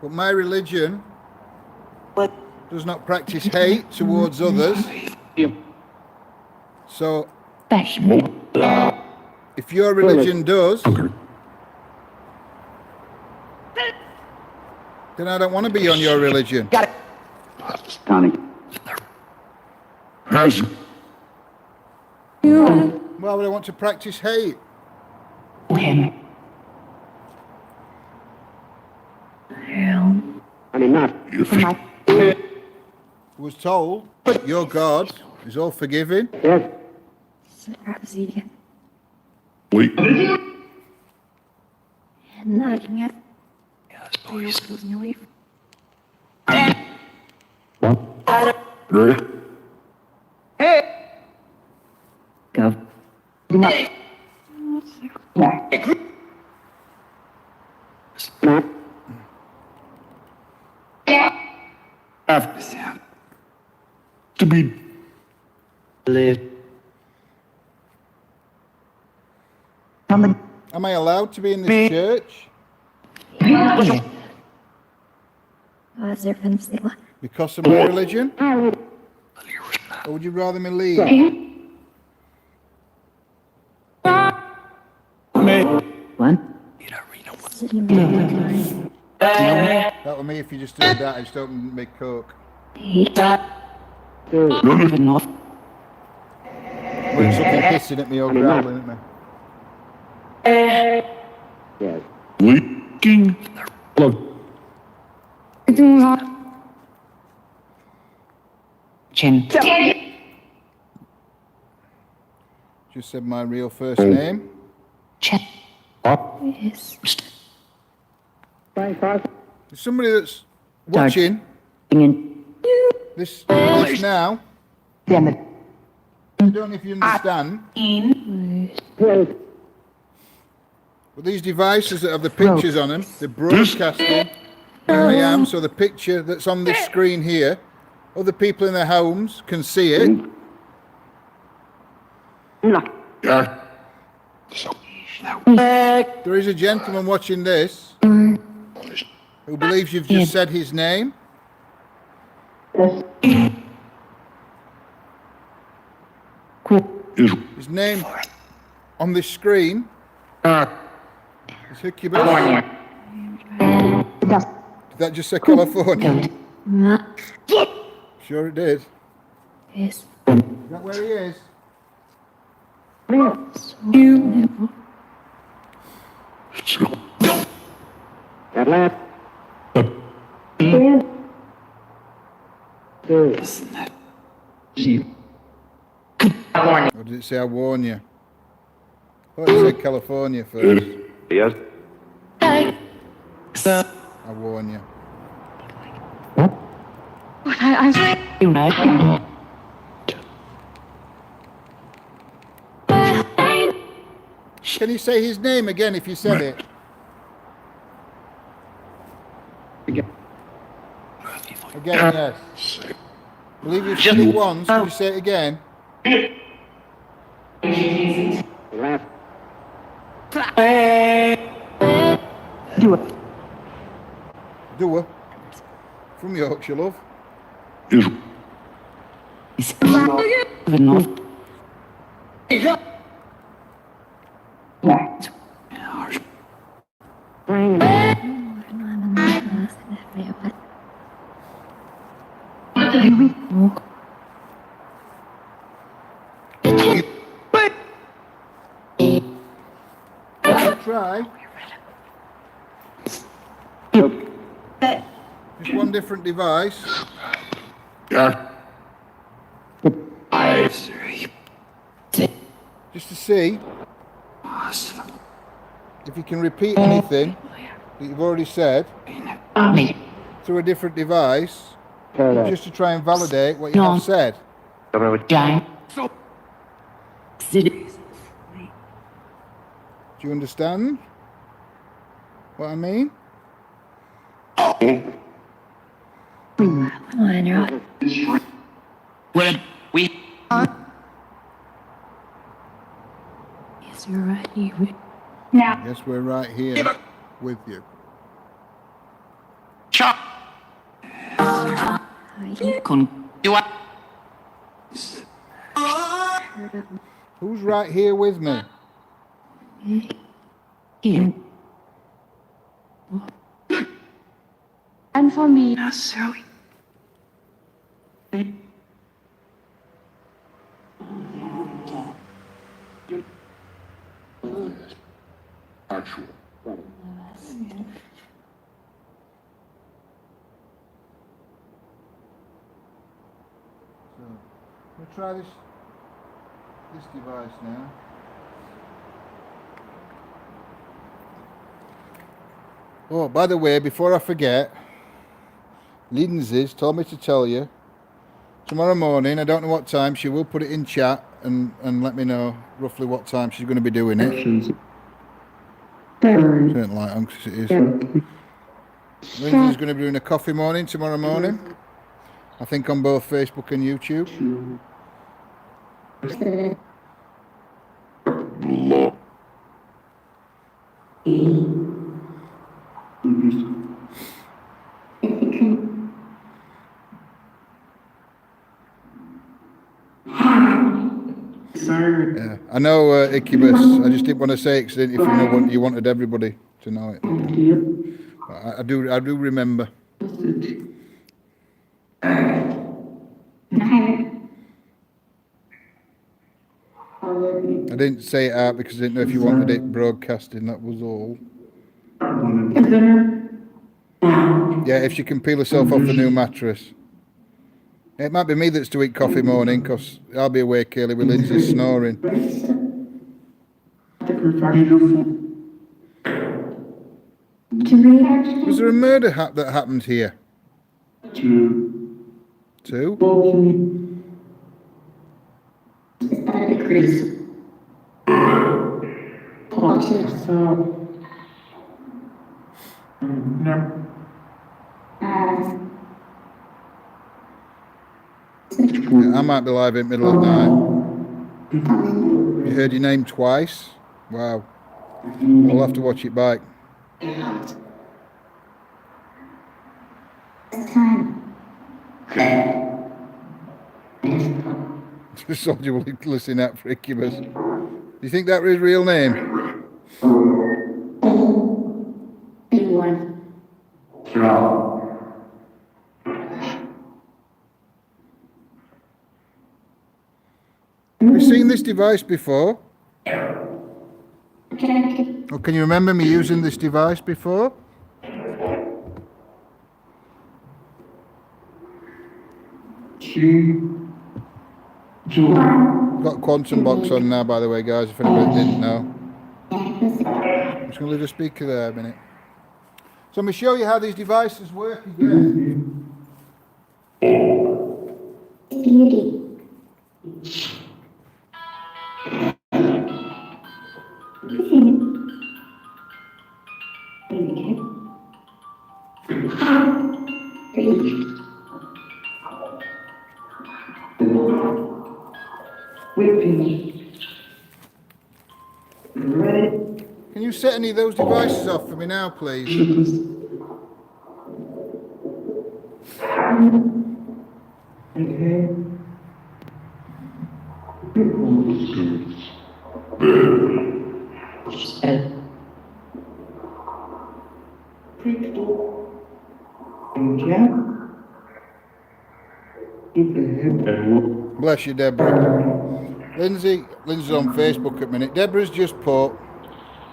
But my religion does not practice hate towards others. So,
Bash.
if your religion does, then I don't want to be on your religion.
Connie.
Has.
Why would I want to practice hate?
Him.
I was told your God is all forgiving.
Brazilian.
Wait.
And nothing else.
Go.
After. To be.
Live.
Am I allowed to be in this church?
Was there from Sela?
Because of my religion? Or would you rather me leave?
One.
That was me if you just did that. I just don't make coke.
Even off.
When it's something hissing at me or growling at me.
Leaking. Look.
Chin.
Just said my real first name.
Chin.
Up.
Yes.
There's somebody that's watching this now. I don't know if you understand. But these devices that have the pictures on them, they're broadcasting where I am, so the picture that's on this screen here, other people in their homes can see it.
Yeah.
There is a gentleman watching this who believes you've just said his name. His name on this screen is Hickibus. Did that just say California? Sure it did.
Yes.
Is that where he is? Or did it say I warn you? I thought it said California first.
Yes.
I warn you.
You know.
Can you say his name again if you said it? Again, yes. I believe you've said it once. Can you say it again? Doer. From Yorkshire, love.
Is.
Even off.
Try. Just one different device.
Yeah.
Just to see if you can repeat anything that you've already said through a different device, just to try and validate what you have said.
Jayne.
Do you understand what I mean?
Well, we.
Yes, you're right here.
Yes, we're right here with you.
Chop. Con. You are.
Who's right here with me?
Here.
And for me,
Not so.
Actual.
So, we'll try this device now. Oh, by the way, before I forget, Lindsay's told me to tell you, tomorrow morning, I don't know what time, she will put it in chat and let me know roughly what time she's going to be doing it. Don't like them because it is. Lindsay's going to be doing a coffee morning tomorrow morning. I think on both Facebook and YouTube. Yeah, I know Incubus. I just didn't want to say it because if you know what you wanted everybody to know it. I do remember. I didn't say it out because I didn't know if you wanted it broadcasting, that was all. Yeah, if she can peel herself off the new mattress. It might be me that's to eat coffee morning because I'll be awake early with Lindsay snoring. Was there a murder that happened here? Two? Yeah, I might be live in the middle of the night. You heard your name twice? Wow. I'll have to watch it back. The soldier will listen out for Incubus. Do you think that was his real name?
big one.
Have you seen this device before? Or can you remember me using this device before? Got a quantum box on now, by the way, guys, if anybody didn't know. I'm just going to leave the speaker there a minute. So I'm going to show you how these devices work again.
Beauty.
Can you set any of those devices off for me now, please? Bless you, Deborah. Lindsay's on Facebook at the minute. Deborah's just put,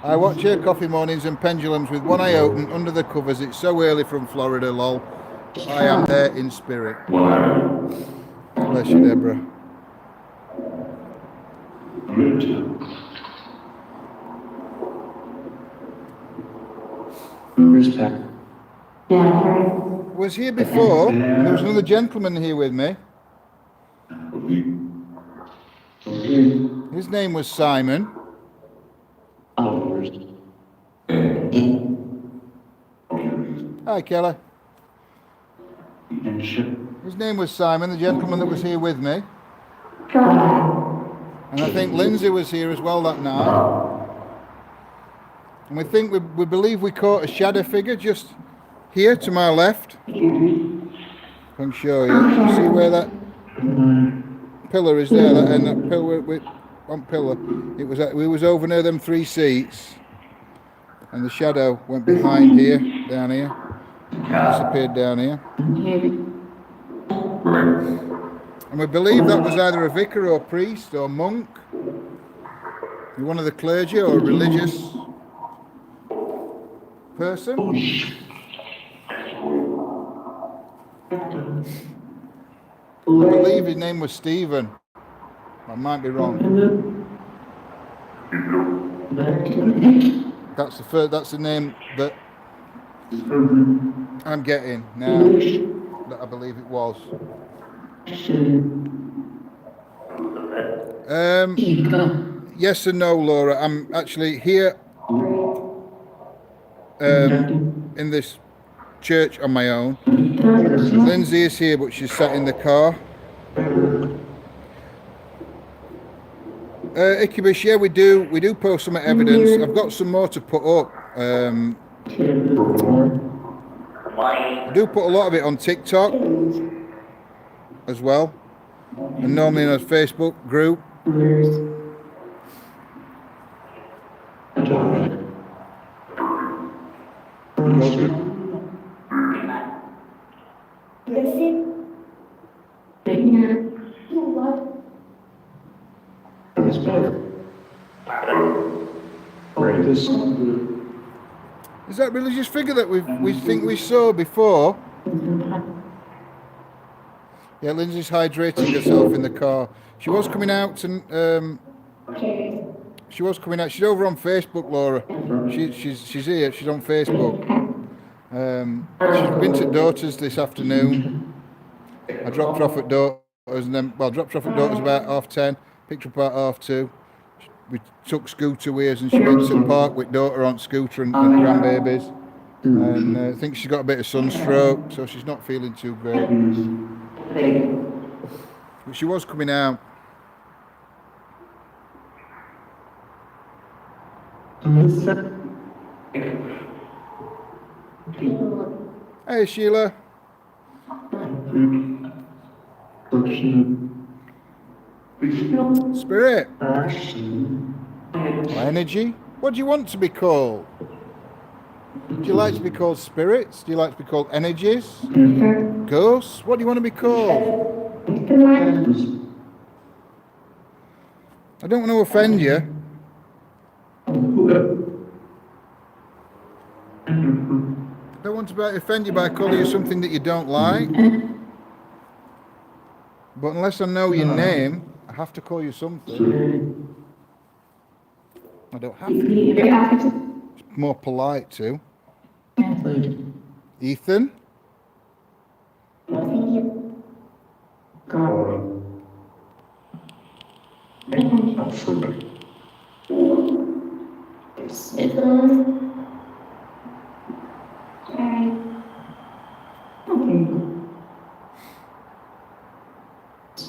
I watch her coffee mornings and pendulums with one eye open under the covers. It's so early from Florida, lol. I am there in spirit. Bless you, Deborah.
Respect.
Was here before. There was another gentleman here with me. His name was Simon. Hi, Kelly. His name was Simon, the gentleman that was here with me. And I think Lindsay was here as well that night. And we believe we caught a shadow figure just here to my left. I can show you. See where that pillar is there, and that pillar, on pillar, it was, we was over near them 3 seats, and the shadow went behind here, down here, disappeared down here. And we believe that was either a vicar or priest or monk, one of the clergy or a religious person. I believe his name was Stephen. I might be wrong. That's the name that I'm getting now, that I believe it was. Yes and no, Laura. I'm actually here in this church on my own. Lindsay is here, but she's sat in the car. Ichabus, yeah, we do post some evidence. I've got some more to put up. I do put a lot of it on TikTok as well, and normally in a Facebook group. Is that religious figure that we think we saw before? Yeah, Lindsay's hydrating herself in the car. She was coming out and she was coming out. She's over on Facebook, Laura. She's here. She's on Facebook. She's been to Daughters this afternoon. I dropped her off at Daughters, and then dropped her off at Daughters about 10:30. Picked her up about 2:30. We took scooter with us, and she went to the park with daughter on scooter and grandbabies. And I think she's got a bit of sunstroke, so she's not feeling too great. But she was coming out. Hey, Sheila. Spirit. Energy. What do you want to be called? Do you like to be called spirits? Do you like to be called energies? Ghosts? What do you want to be called? I don't want to offend you. I don't want to offend you by calling you something that you don't like. But unless I know your name, I have to call you something. I don't have to. It's more polite too. Ethan?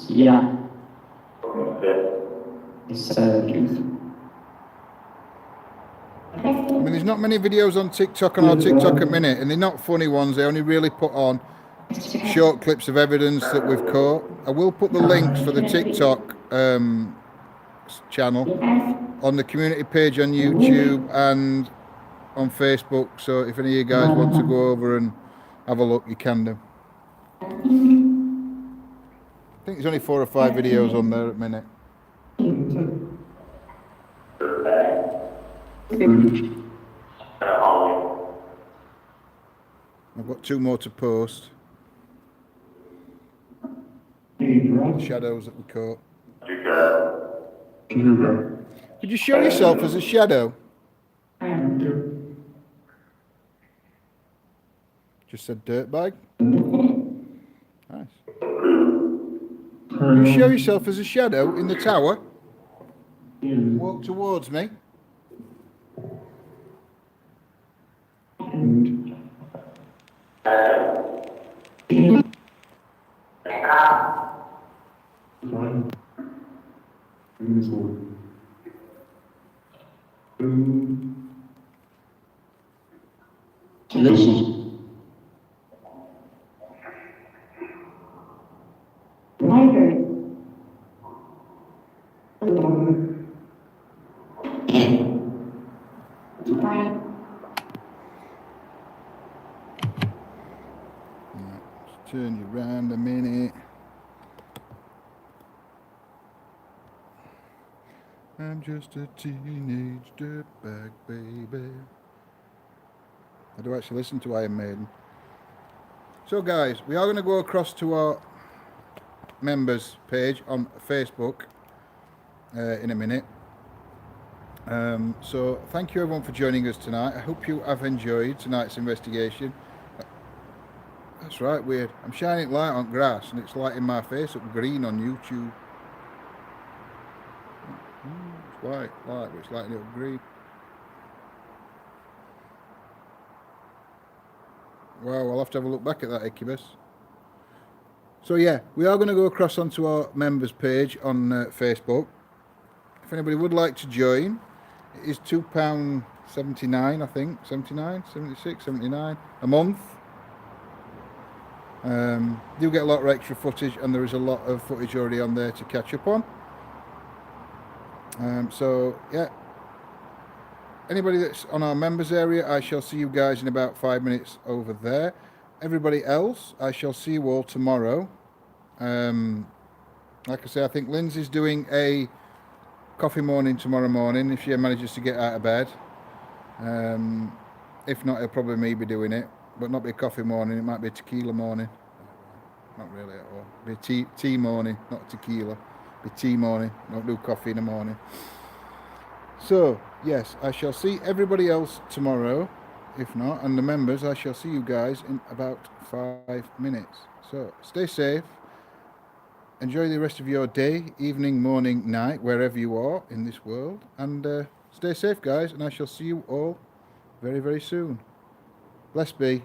Yeah.
I mean, there's not many videos on TikTok on our TikTok at minute, and they're not funny ones. They only really put on short clips of evidence that we've caught. I will put the links for the TikTok channel on the community page on YouTube and on Facebook. So if any of you guys want to go over and have a look, you can do. I think there's only 4 or 5 videos on there at minute. I've got 2 more to post. The shadows that we caught. Could you show yourself as a shadow? Just said dirtbag. Nice. Can you show yourself as a shadow in the tower? Walk towards me. Turn you round a minute. I'm just a teenage dirtbag baby. I do actually listen to Iron Maiden. So guys, we are going to go across to our members page on Facebook in a minute. So thank you everyone for joining us tonight. I hope you have enjoyed tonight's investigation. That's right, weird. I'm shining light on grass and it's lighting my face up green on YouTube. It's white light, but it's lighting it up green. Wow, I'll have to have a look back at that, Incubus. So yeah, we are going to go across onto our members page on Facebook. If anybody would like to join, it is £2.79, I think, 79, 76, 79 a month. Do get a lot of extra footage, and there is a lot of footage already on there to catch up on. So yeah, anybody that's on our members area, I shall see you guys in about 5 minutes over there. Everybody else, I shall see you all tomorrow. Like I say, I think Lindsay's doing a coffee morning tomorrow morning if she manages to get out of bed. If not, it'll probably me be doing it, but not be a coffee morning. It might be a tequila morning. Not really at all. Be a tea morning, not tequila. Be tea morning. Don't do coffee in the morning. So yes, I shall see everybody else tomorrow. If not, and the members, I shall see you guys in about 5 minutes. So stay safe. Enjoy the rest of your day, evening, morning, night, wherever you are in this world. And stay safe, guys, and I shall see you all very, very soon. Blessed be.